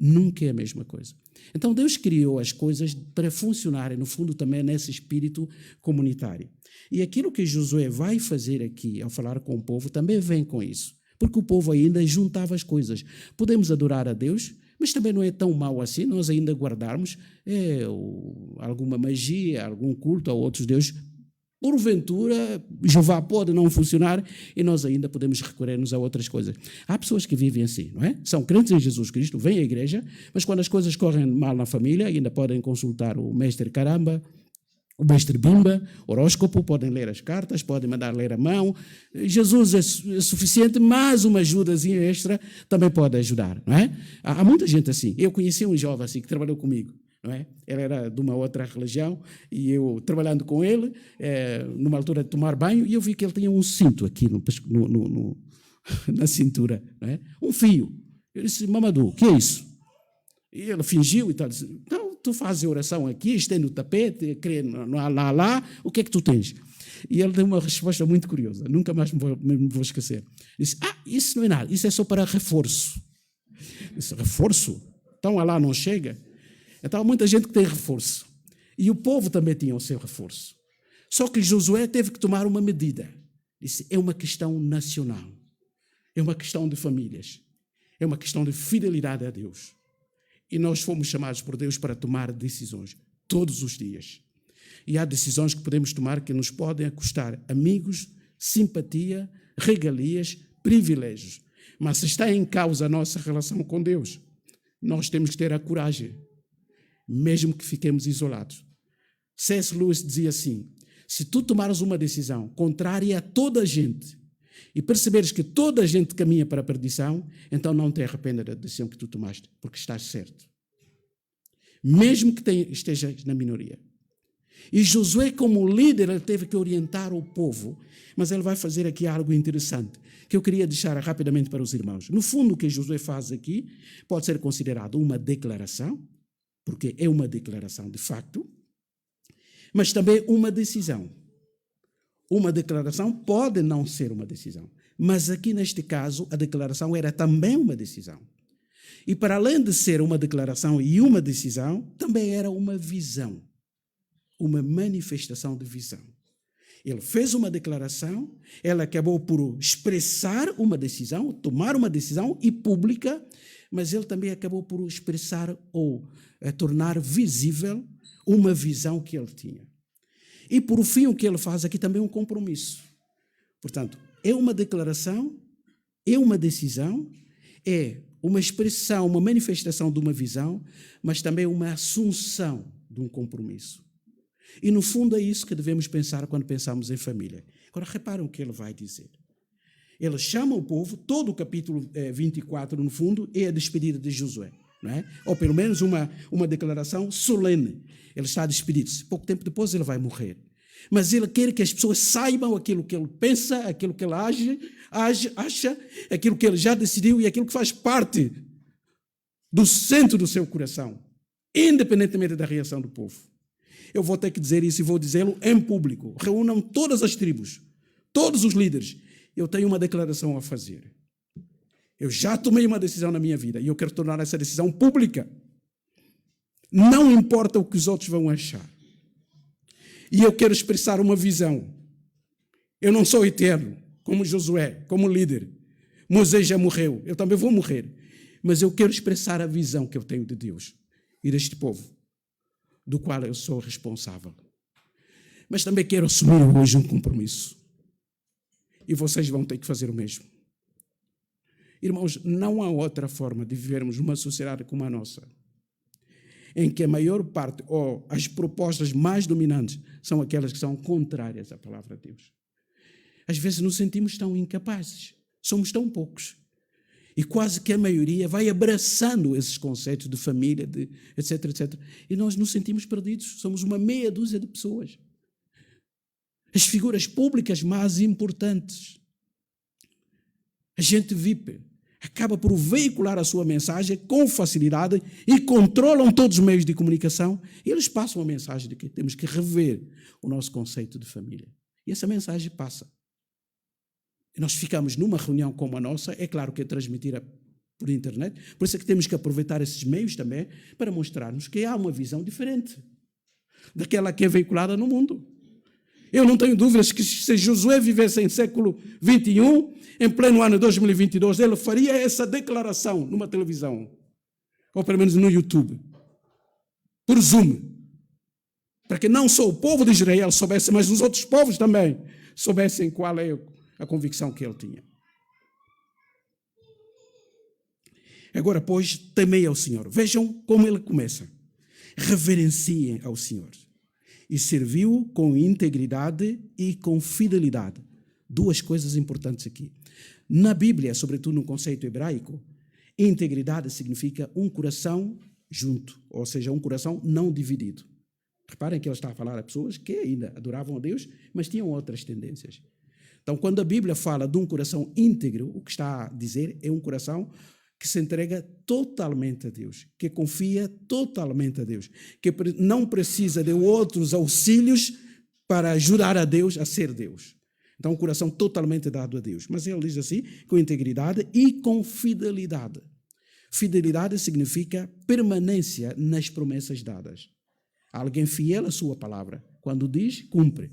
S10: Nunca é a mesma coisa. Então Deus criou as coisas para funcionarem, no fundo, também nesse espírito comunitário. E aquilo que Josué vai fazer aqui, ao falar com o povo, também vem com isso. Porque o povo ainda juntava as coisas. Podemos adorar a Deus, mas também não é tão mau assim nós ainda guardarmos alguma magia, algum culto a outros deuses. Porventura, Jeová pode não funcionar e nós ainda podemos recorrer-nos a outras coisas. Há pessoas que vivem assim, não é? São crentes em Jesus Cristo, vêm à igreja, mas quando as coisas correm mal na família, ainda podem consultar o mestre Caramba, o mestre Bimba, horóscopo, podem ler as cartas, podem mandar ler a mão. Jesus é suficiente, mas uma ajudazinha extra também pode ajudar, não é? Há muita gente assim. Eu conheci um jovem assim que trabalhou comigo. Não é? Ele era de uma outra religião e eu, trabalhando com ele, numa altura de tomar banho, e eu vi que ele tinha um cinto aqui na cintura, não é? Um fio. Eu disse: Mamadou, o que é isso? E ele fingiu e tal. Disse: então, tu fazes oração aqui, estende o tapete, crê no Alá, o que é que tu tens? E ele deu uma resposta muito curiosa, nunca mais me vou esquecer. Disse: isso não é nada, isso é só para reforço. Eu disse: reforço? Então Alá não chega? Então há muita gente que tem reforço. E o povo também tinha o seu reforço. Só que Josué teve que tomar uma medida. Disse: é uma questão nacional. É uma questão de famílias. É uma questão de fidelidade a Deus. E nós fomos chamados por Deus para tomar decisões todos os dias. E há decisões que podemos tomar que nos podem custar amigos, simpatia, regalias, privilégios. Mas se está em causa a nossa relação com Deus, nós temos que ter a coragem, mesmo que fiquemos isolados. C.S. Lewis dizia assim: se tu tomares uma decisão contrária a toda a gente e perceberes que toda a gente caminha para a perdição, então não te arrependa da decisão que tu tomaste, porque estás certo. Mesmo que estejas na minoria. E Josué, como líder, ele teve que orientar o povo, mas ele vai fazer aqui algo interessante, que eu queria deixar rapidamente para os irmãos. No fundo, o que Josué faz aqui pode ser considerado uma declaração, porque é uma declaração de facto, mas também uma decisão. Uma declaração pode não ser uma decisão, mas aqui neste caso a declaração era também uma decisão. E para além de ser uma declaração e uma decisão, também era uma visão, uma manifestação de visão. Ele fez uma declaração, ela acabou por expressar uma decisão, tomar uma decisão e pública, mas ele também acabou por expressar ou tornar visível uma visão que ele tinha. E por fim, o que ele faz aqui também é um compromisso. Portanto, é uma declaração, é uma decisão, é uma expressão, uma manifestação de uma visão, mas também uma assunção de um compromisso. E no fundo é isso que devemos pensar quando pensamos em família. Agora reparem o que ele vai dizer. Ele chama o povo, todo o capítulo 24, no fundo, é a despedida de Josué. Não é? Ou pelo menos uma declaração solene. Ele está a despedir-se. Pouco tempo depois ele vai morrer. Mas ele quer que as pessoas saibam aquilo que ele pensa, aquilo que ele acha, aquilo que ele já decidiu e aquilo que faz parte do centro do seu coração, independentemente da reação do povo. Eu vou ter que dizer isso e vou dizê-lo em público. Reúnam todas as tribos, todos os líderes. Eu tenho uma declaração a fazer. Eu já tomei uma decisão na minha vida e eu quero tornar essa decisão pública. Não importa o que os outros vão achar. E eu quero expressar uma visão. Eu não sou eterno, como Josué, como líder. Moisés já morreu, eu também vou morrer. Mas eu quero expressar a visão que eu tenho de Deus e deste povo, do qual eu sou responsável. Mas também quero assumir hoje um compromisso. E vocês vão ter que fazer o mesmo. Irmãos, não há outra forma de vivermos uma sociedade como a nossa, em que a maior parte, ou as propostas mais dominantes, são aquelas que são contrárias à palavra de Deus. Às vezes nos sentimos tão incapazes, somos tão poucos. E quase que a maioria vai abraçando esses conceitos de família, de etc, etc. E nós nos sentimos perdidos, somos uma meia dúzia de pessoas. As figuras públicas mais importantes, a gente VIP, acaba por veicular a sua mensagem com facilidade e controlam todos os meios de comunicação. E eles passam a mensagem de que temos que rever o nosso conceito de família. E essa mensagem passa. E nós ficamos numa reunião como a nossa, é claro que é transmitida por internet, por isso é que temos que aproveitar esses meios também para mostrarmos que há uma visão diferente daquela que é veiculada no mundo. Eu não tenho dúvidas que se Josué vivesse em século XXI, em pleno ano 2022, ele faria essa declaração numa televisão, ou pelo menos no YouTube, por Zoom, para que não só o povo de Israel soubesse, mas os outros povos também soubessem qual é a convicção que ele tinha. Agora, pois, temei ao Senhor. Vejam como ele começa. Reverenciem ao Senhor. E serviu com integridade e com fidelidade. Duas coisas importantes aqui. Na Bíblia, sobretudo no conceito hebraico, integridade significa um coração junto, ou seja, um coração não dividido. Reparem que ele está a falar a pessoas que ainda adoravam a Deus, mas tinham outras tendências. Então, quando a Bíblia fala de um coração íntegro, o que está a dizer é um coração que se entrega totalmente a Deus, que confia totalmente a Deus, que não precisa de outros auxílios para ajudar a Deus a ser Deus. Então, um coração totalmente dado a Deus. Mas ele diz assim, com integridade e com fidelidade. Fidelidade significa permanência nas promessas dadas. Alguém fiel à sua palavra. Quando diz, cumpre.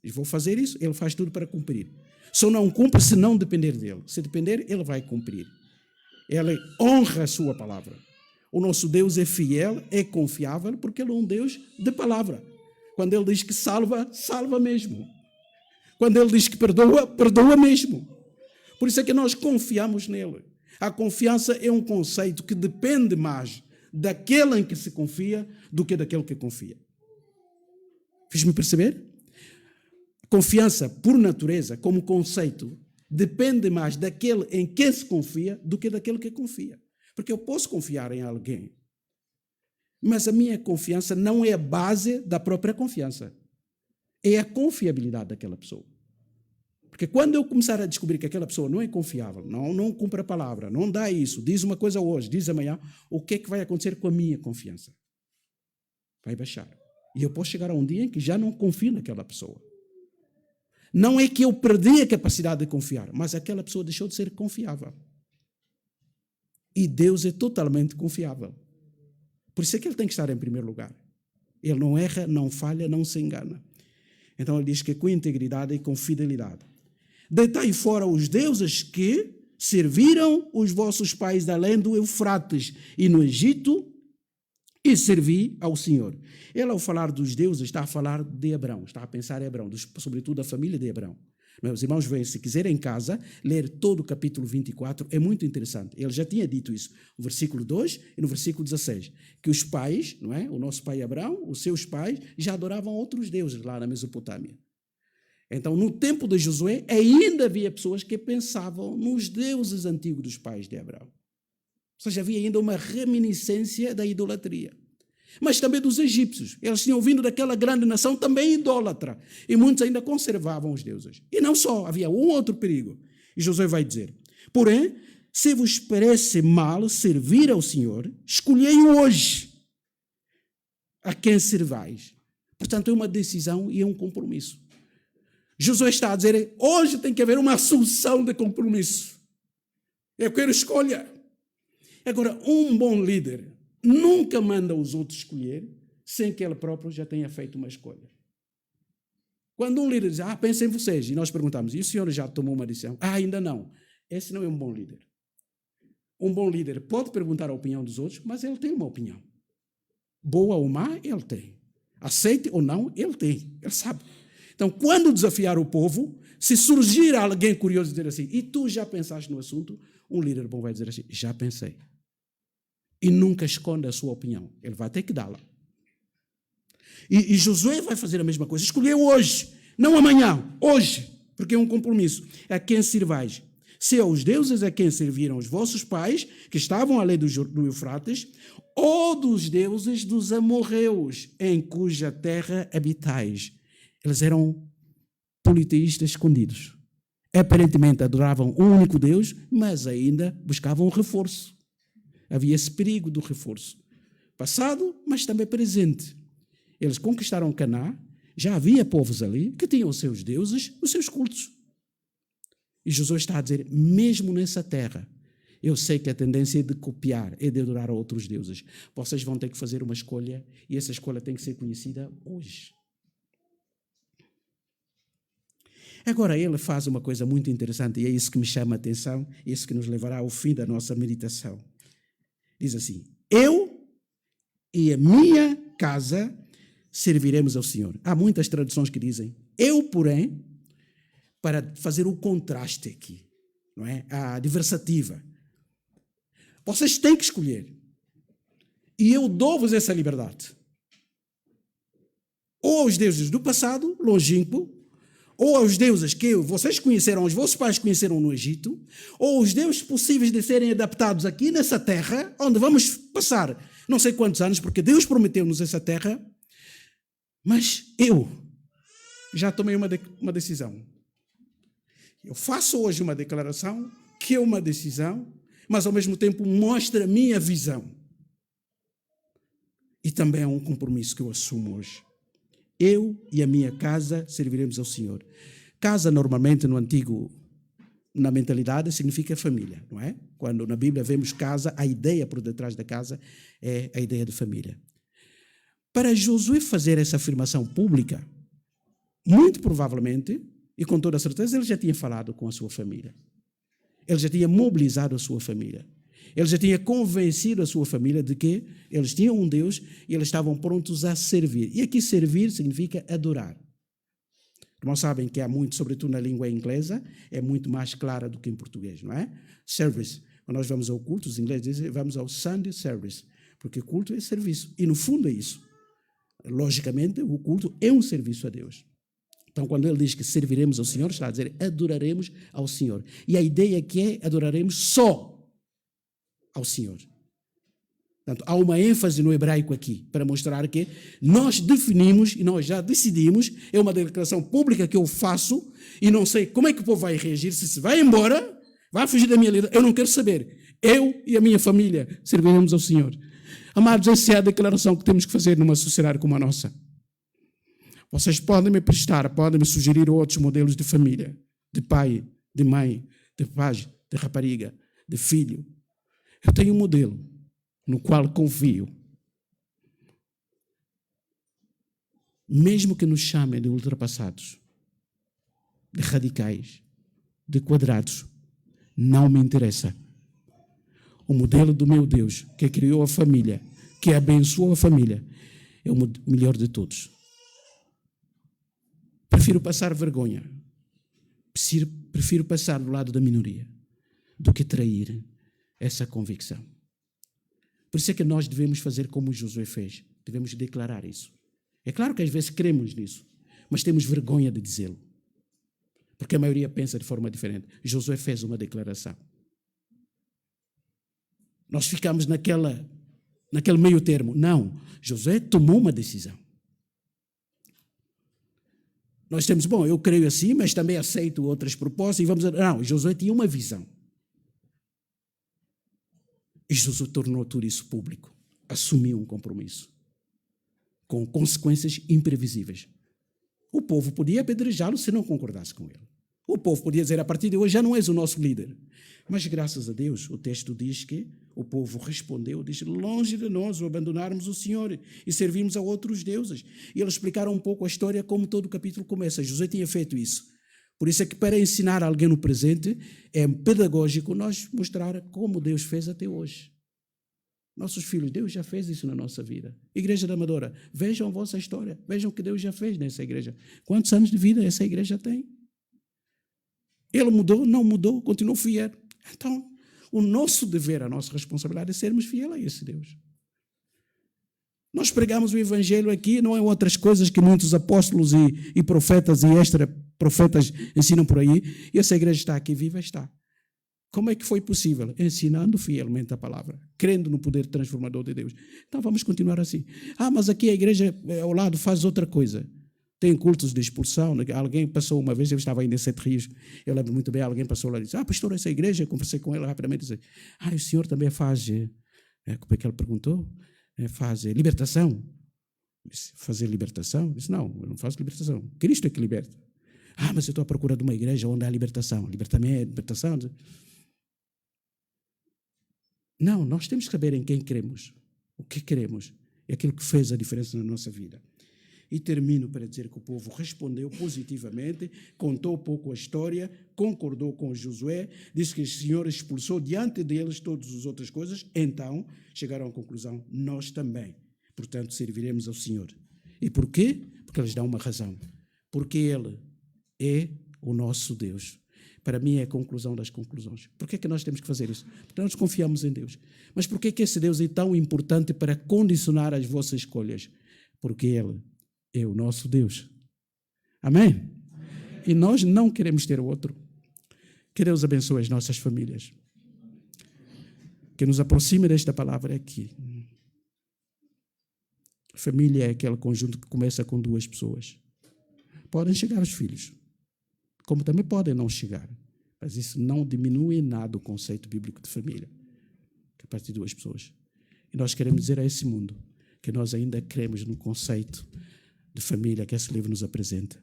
S10: Diz, vou fazer isso, ele faz tudo para cumprir. Só não cumpre se não depender dele. Se depender, ele vai cumprir. Ele honra a sua palavra. O nosso Deus é fiel, é confiável, porque ele é um Deus de palavra. Quando ele diz que salva, salva mesmo. Quando ele diz que perdoa, perdoa mesmo. Por isso é que nós confiamos nele. A confiança é um conceito que depende mais daquele em que se confia do que daquele que confia. Fiz-me perceber? Confiança, por natureza, como conceito, depende mais daquele em quem se confia do que daquele que confia. Porque eu posso confiar em alguém, mas a minha confiança não é a base da própria confiança. É a confiabilidade daquela pessoa. Porque quando eu começar a descobrir que aquela pessoa não é confiável, não cumpre a palavra, não dá isso, diz uma coisa hoje, diz amanhã, o que é que vai acontecer com a minha confiança? Vai baixar. E eu posso chegar a um dia em que já não confio naquela pessoa. Não é que eu perdi a capacidade de confiar, mas aquela pessoa deixou de ser confiável. E Deus é totalmente confiável. Por isso é que ele tem que estar em primeiro lugar. Ele não erra, não falha, não se engana. Então ele diz que com integridade e com fidelidade. Deitai fora os deuses que serviram os vossos pais além do Eufrates e no Egito e servi ao Senhor. Ele, ao falar dos deuses, está a falar de Abraão, está a pensar em Abraão, sobretudo a família de Abraão. Meus irmãos, vêm, se quiserem em casa, ler todo o capítulo 24, é muito interessante. Ele já tinha dito isso, no versículo 2 e no versículo 16, que os pais, não é? O nosso pai Abraão, os seus pais, já adoravam outros deuses lá na Mesopotâmia. Então, no tempo de Josué, ainda havia pessoas que pensavam nos deuses antigos dos pais de Abraão. Ou seja, havia ainda uma reminiscência da idolatria. Mas também dos egípcios. Eles tinham vindo daquela grande nação também idólatra. E muitos ainda conservavam os deuses. E não só, havia um outro perigo. E Josué vai dizer, porém, se vos parece mal servir ao Senhor, escolhei hoje a quem servais. Portanto, é uma decisão e é um compromisso. Josué está a dizer, hoje tem que haver uma assunção de compromisso. Eu quero escolha. Agora, um bom líder nunca manda os outros escolher sem que ele próprio já tenha feito uma escolha. Quando um líder diz, pensa em vocês, e nós perguntamos, e o senhor já tomou uma decisão? Ainda não. Esse não é um bom líder. Um bom líder pode perguntar a opinião dos outros, mas ele tem uma opinião. Boa ou má, ele tem. Aceite ou não, ele tem. Ele sabe. Então, quando desafiar o povo, se surgir alguém curioso e dizer assim, e tu já pensaste no assunto? Um líder bom vai dizer assim, já pensei. E nunca esconde a sua opinião. Ele vai ter que dá-la. E Josué vai fazer a mesma coisa. Escolheu hoje, não amanhã, hoje, porque é um compromisso. A quem servais? Se aos deuses a quem serviram os vossos pais, que estavam além do Eufrates, ou dos deuses dos amorreus, em cuja terra habitais. Eles eram politeístas escondidos. Aparentemente adoravam um único Deus, mas ainda buscavam reforço. Havia esse perigo do reforço. Passado, mas também presente. Eles conquistaram Canaã, já havia povos ali que tinham os seus deuses, os seus cultos. E Jesus está a dizer, mesmo nessa terra, eu sei que a tendência é de copiar, é de adorar a outros deuses. Vocês vão ter que fazer uma escolha, e essa escolha tem que ser conhecida hoje. Agora, ele faz uma coisa muito interessante, e é isso que me chama a atenção, isso que nos levará ao fim da nossa meditação. Diz assim, eu e a minha casa serviremos ao Senhor. Há muitas traduções que dizem, eu, porém, para fazer o contraste aqui, não é? A diversativa. Vocês têm que escolher. E eu dou-vos essa liberdade. Ou aos deuses do passado, longínquo, ou aos deuses que vocês conheceram, os vossos pais conheceram no Egito, ou os deuses possíveis de serem adaptados aqui nessa terra, onde vamos passar não sei quantos anos, porque Deus prometeu-nos essa terra, mas eu já tomei uma decisão. Eu faço hoje uma declaração, que é uma decisão, mas ao mesmo tempo mostra a minha visão. E também é um compromisso que eu assumo hoje. Eu e a minha casa serviremos ao Senhor. Casa, normalmente, na mentalidade, significa família, não é? Quando na Bíblia vemos casa, a ideia por detrás da casa é a ideia de família. Para Josué fazer essa afirmação pública, muito provavelmente, e com toda a certeza, ele já tinha falado com a sua família. Ele já tinha mobilizado a sua família. Ele já tinha convencido a sua família de que eles tinham um Deus e eles estavam prontos a servir. E aqui servir significa adorar. Irmãos sabem que há muito, sobretudo na língua inglesa, é muito mais clara do que em português, não é? Service. Quando nós vamos ao culto, os ingleses dizem, vamos ao Sunday service, porque culto é serviço. E no fundo é isso. Logicamente, o culto é um serviço a Deus. Então, quando ele diz que serviremos ao Senhor, está a dizer adoraremos ao Senhor. E a ideia aqui é adoraremos só ao Senhor. Portanto, há uma ênfase no hebraico aqui, para mostrar que nós definimos e nós já decidimos, é uma declaração pública que eu faço e não sei como é que o povo vai reagir, se vai embora, vai fugir da minha liderança, eu não quero saber. Eu e a minha família serviremos ao Senhor. Amados, essa é a declaração que temos que fazer numa sociedade como a nossa. Vocês podem me prestar, podem me sugerir outros modelos de família, de pai, de mãe, de paz, de rapariga, de filho. Eu tenho um modelo no qual confio. Mesmo que nos chamem de ultrapassados, de radicais, de quadrados, não me interessa. O modelo do meu Deus, que criou a família, que abençoou a família, é o melhor de todos. Prefiro passar vergonha, prefiro passar do lado da minoria, do que trair essa convicção. Por isso é que nós devemos fazer como Josué fez, devemos declarar isso. É claro que às vezes cremos nisso, mas temos vergonha de dizê-lo, porque a maioria pensa de forma diferente. Josué fez uma declaração. Nós ficamos naquele meio termo. Não, Josué tomou uma decisão. Nós temos, eu creio assim, mas também aceito outras propostas e vamos... Não, Josué tinha uma visão. E Josué tornou tudo isso público. Assumiu um compromisso. Com consequências imprevisíveis. O povo podia apedrejá-lo se não concordasse com ele. povo podia dizer, a partir de hoje já não és o nosso líder. Mas graças a Deus, o texto diz que o povo respondeu, diz, longe de nós o abandonarmos o Senhor e servirmos a outros deuses. E eles explicaram um pouco a história como todo o capítulo começa. José tinha feito isso. Por isso é que para ensinar alguém no presente, é pedagógico nós mostrar como Deus fez até hoje. Nossos filhos, Deus já fez isso na nossa vida. Igreja da Amadora, vejam a vossa história, vejam o que Deus já fez nessa igreja. Quantos anos de vida essa igreja tem? Ele mudou, não mudou, continuou fiel. Então, o nosso dever, a nossa responsabilidade é sermos fiéis a esse Deus. Nós pregamos o Evangelho aqui, não é outras coisas que muitos apóstolos e profetas e extra-profetas ensinam por aí, e essa igreja está aqui viva, está. Como é que foi possível? Ensinando fielmente a palavra, crendo no poder transformador de Deus. Então vamos continuar assim. Mas aqui a igreja ao lado faz outra coisa. Tem cultos de expulsão. Alguém passou uma vez, eu estava ainda em Sete Rios, eu lembro muito bem, alguém passou lá e disse, pastor, essa igreja, eu conversei com ele rapidamente, disse, o senhor também faz, como é que ele perguntou? Faz libertação. Disse, fazer libertação? Eu disse, não, eu não faço libertação. Cristo é que liberta. Mas eu estou à procura de uma igreja onde há libertação. Libertação. Não, nós temos que saber em quem cremos, o que queremos, é aquilo que fez a diferença na nossa vida. E termino para dizer que o povo respondeu positivamente, contou um pouco a história, concordou com Josué, disse que o Senhor expulsou diante deles todas as outras coisas, então chegaram à conclusão, nós também, portanto, serviremos ao Senhor. E por quê? Porque eles dão uma razão. Porque Ele é o nosso Deus. Para mim é a conclusão das conclusões. Por que é que nós temos que fazer isso? Porque nós confiamos em Deus. Mas por que é que esse Deus é tão importante para condicionar as vossas escolhas? Porque Ele é o nosso Deus. Amém? Amém? E nós não queremos ter outro. Que Deus abençoe as nossas famílias. Que nos aproxime desta palavra aqui. Família é aquele conjunto que começa com 2 pessoas. Podem chegar os filhos, como também podem não chegar. Mas isso não diminui em nada o conceito bíblico de família, que é a partir de 2 pessoas. E nós queremos dizer a esse mundo que nós ainda cremos no conceito de família que esse livro nos apresenta.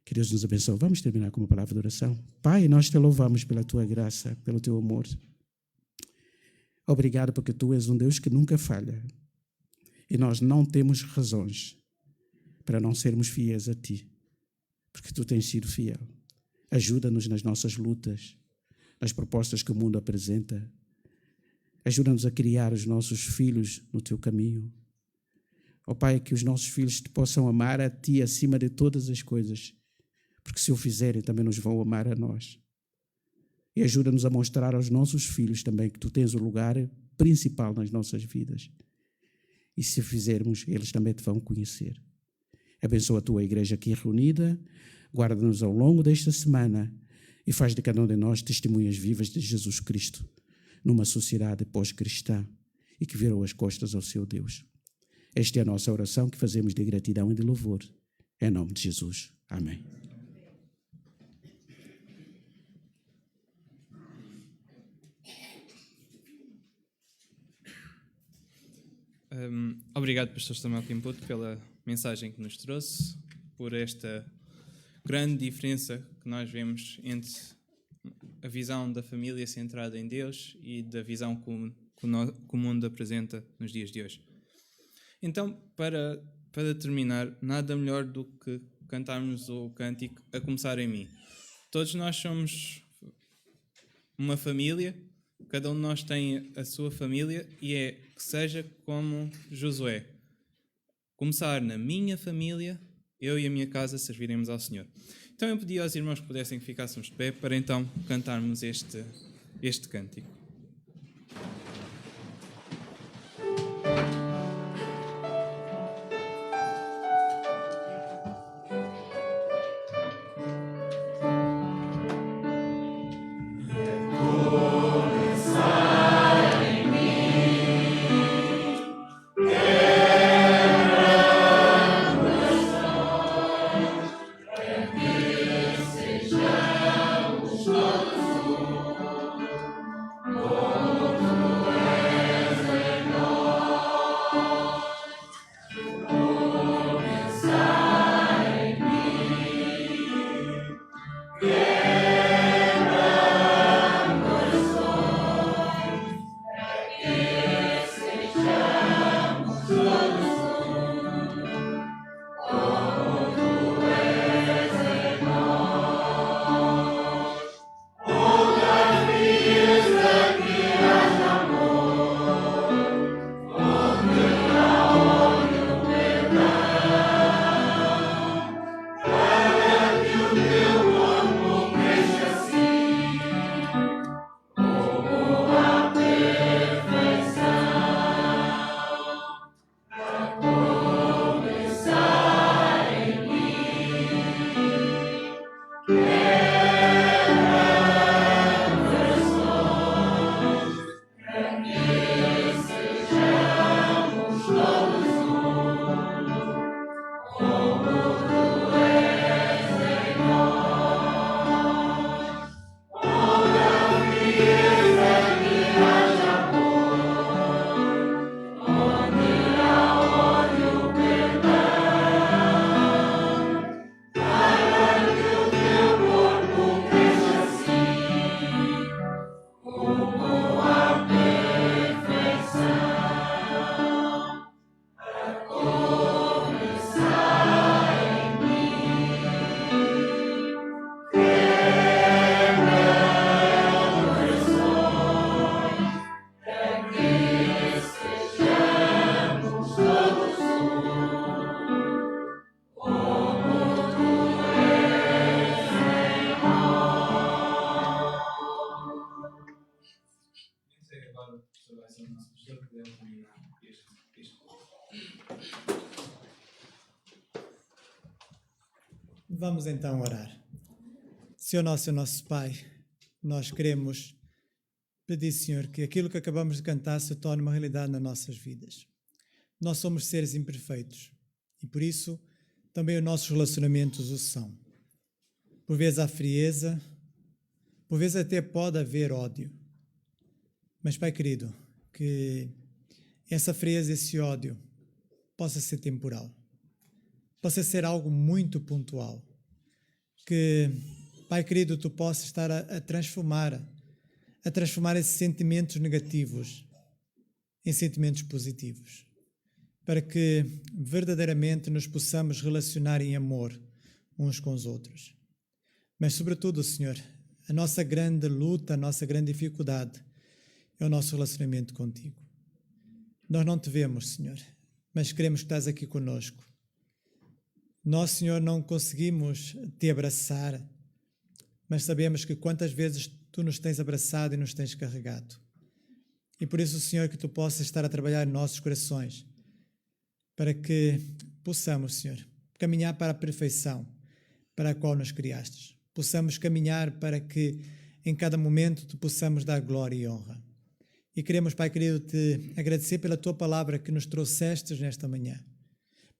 S10: Que Deus nos abençoe. Vamos terminar com uma palavra de oração. Pai, nós te louvamos pela tua graça, pelo teu amor. Obrigado porque tu és um Deus que nunca falha. E nós não temos razões para não sermos fiéis a ti, porque tu tens sido fiel. Ajuda-nos nas nossas lutas, nas propostas que o mundo apresenta. Ajuda-nos a criar os nossos filhos no teu caminho. Ó Pai, que os nossos filhos te possam amar a ti acima de todas as coisas, porque se o fizerem também nos vão amar a nós. E ajuda-nos a mostrar aos nossos filhos também que tu tens o lugar principal nas nossas vidas. E se o fizermos, eles também te vão conhecer. Abençoa a tua igreja aqui reunida, guarda-nos ao longo desta semana e faz de cada um de nós testemunhas vivas de Jesus Cristo numa sociedade pós-cristã e que virou as costas ao seu Deus. Esta é a nossa oração que fazemos de gratidão e de louvor. Em nome de Jesus. Amém.
S3: Obrigado, Pastor Samuel Quimputo, pela mensagem que nos trouxe, por esta grande diferença que nós vemos entre a visão da família centrada em Deus e da visão que o mundo apresenta nos dias de hoje. Então, para terminar, nada melhor do que cantarmos o cântico A Começar em Mim. Todos nós somos uma família, cada um de nós tem a sua família e é que seja como Josué. Começar na minha família, eu e a minha casa serviremos ao Senhor. Então eu pedi aos irmãos que pudessem que ficássemos de pé para então cantarmos este cântico.
S11: Sejamos todos
S2: Vamos então orar. Senhor nosso Pai, nós queremos pedir, Senhor, que aquilo que acabamos de cantar se torne uma realidade nas nossas vidas. Nós somos seres imperfeitos e por isso também os nossos relacionamentos o são. Por vezes há frieza, por vezes até pode haver ódio. Mas, Pai querido, que essa frieza, esse ódio possa ser temporal, possa ser algo muito pontual. Que, Pai querido, Tu possas estar a transformar esses sentimentos negativos em sentimentos positivos, para que verdadeiramente nos possamos relacionar em amor uns com os outros. Mas, sobretudo, Senhor, a nossa grande luta, a nossa grande dificuldade é o nosso relacionamento contigo. Nós não te vemos, Senhor, mas queremos que estás aqui conosco. Nós, Senhor, não conseguimos te abraçar, mas sabemos que quantas vezes Tu nos tens abraçado e nos tens carregado. E por isso, Senhor, que Tu possas estar a trabalhar em nossos corações, para que possamos, Senhor, caminhar para a perfeição para a qual nos criastes. Possamos caminhar para que em cada momento Tu possamos dar glória e honra. E queremos, Pai querido, Te agradecer pela Tua palavra que nos trouxestes nesta manhã,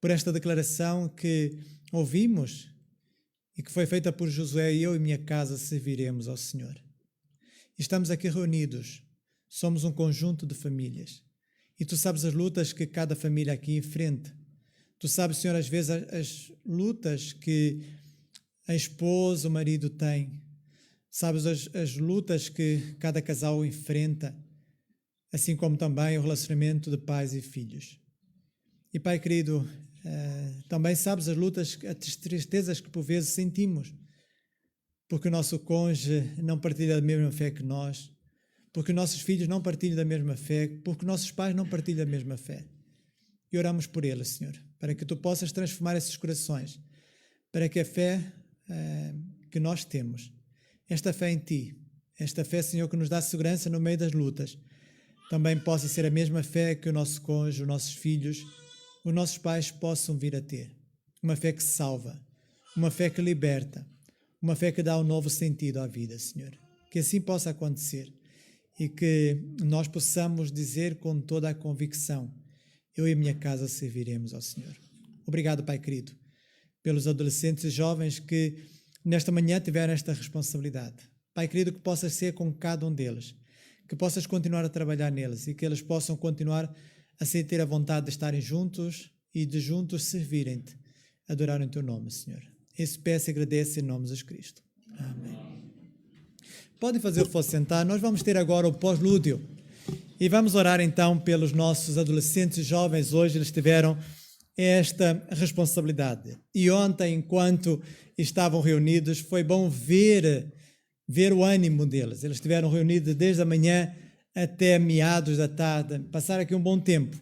S2: por esta declaração que ouvimos e que foi feita por Josué: eu e minha casa serviremos ao Senhor. Estamos aqui reunidos, somos um conjunto de famílias e Tu sabes as lutas que cada família aqui enfrenta. Tu sabes, Senhor, às vezes as lutas que a esposa, o marido tem, sabes as lutas que cada casal enfrenta, assim como também o relacionamento de pais e filhos. E, Pai querido, também sabes as lutas, as tristezas que por vezes sentimos, porque o nosso cônjuge não partilha da mesma fé que nós, porque nossos filhos não partilham da mesma fé, porque nossos pais não partilham da mesma fé. E oramos por eles, Senhor, para que Tu possas transformar esses corações, para que a fé que nós temos, esta fé em Ti, esta fé, Senhor, que nos dá segurança no meio das lutas, também possa ser a mesma fé que o nosso cônjuge, os nossos filhos, os nossos pais possam vir a ter. Uma fé que salva, uma fé que liberta, uma fé que dá um novo sentido à vida, Senhor. Que assim possa acontecer e que nós possamos dizer com toda a convicção: eu e a minha casa serviremos ao Senhor. Obrigado, Pai querido, pelos adolescentes e jovens que nesta manhã tiveram esta responsabilidade. Pai querido, que possas ser com cada um deles, que possas continuar a trabalhar neles e que eles possam continuar a sentir a vontade de estarem juntos e de juntos servirem-te, adorarem o Teu nome, Senhor. Esse peço e agradeço em nome de Jesus Cristo. Amém. Podem fazer o que for sentar. Nós vamos ter agora o pós-lúdio e vamos orar então pelos nossos adolescentes e jovens. Hoje eles tiveram esta responsabilidade. E ontem, enquanto estavam reunidos, foi bom ver o ânimo deles. Eles estiveram reunidos desde a manhã até meados da tarde, passaram aqui um bom tempo.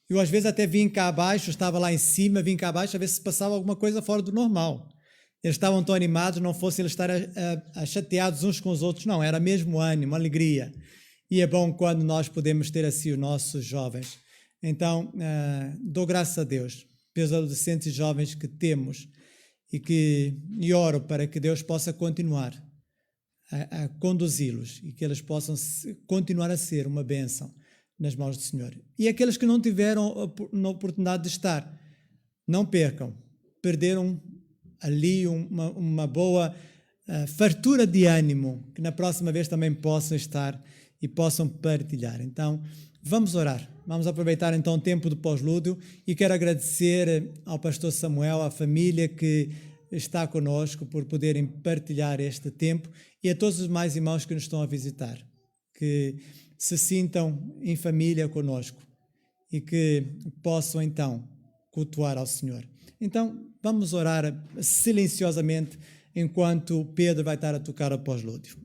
S2: Eu às vezes até vim cá abaixo, estava lá em cima, vim cá abaixo a ver se passava alguma coisa fora do normal. Eles estavam tão animados, não fossem eles estar chateados uns com os outros, não, era mesmo ânimo, alegria. E é bom quando nós podemos ter assim os nossos jovens. Então, dou graças a Deus pelos adolescentes e jovens que temos e oro para que Deus possa continuar a conduzi-los e que eles possam continuar a ser uma bênção nas mãos do Senhor. E aqueles que não tiveram a oportunidade de estar, não percam, perderam ali uma boa fartura de ânimo, que na próxima vez também possam estar e possam partilhar. Então, vamos orar. Vamos aproveitar então o tempo do pós-lúdio e quero agradecer ao pastor Samuel, à família que está conosco por poderem partilhar este tempo e a todos os mais irmãos que nos estão a visitar, que se sintam em família conosco e que possam então cultuar ao Senhor. Então vamos orar silenciosamente enquanto Pedro vai estar a tocar o pós-lúdio.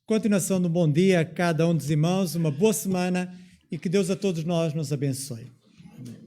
S2: Continuação de um bom dia a cada um dos irmãos, uma boa semana e que Deus a todos nós nos abençoe. Amém.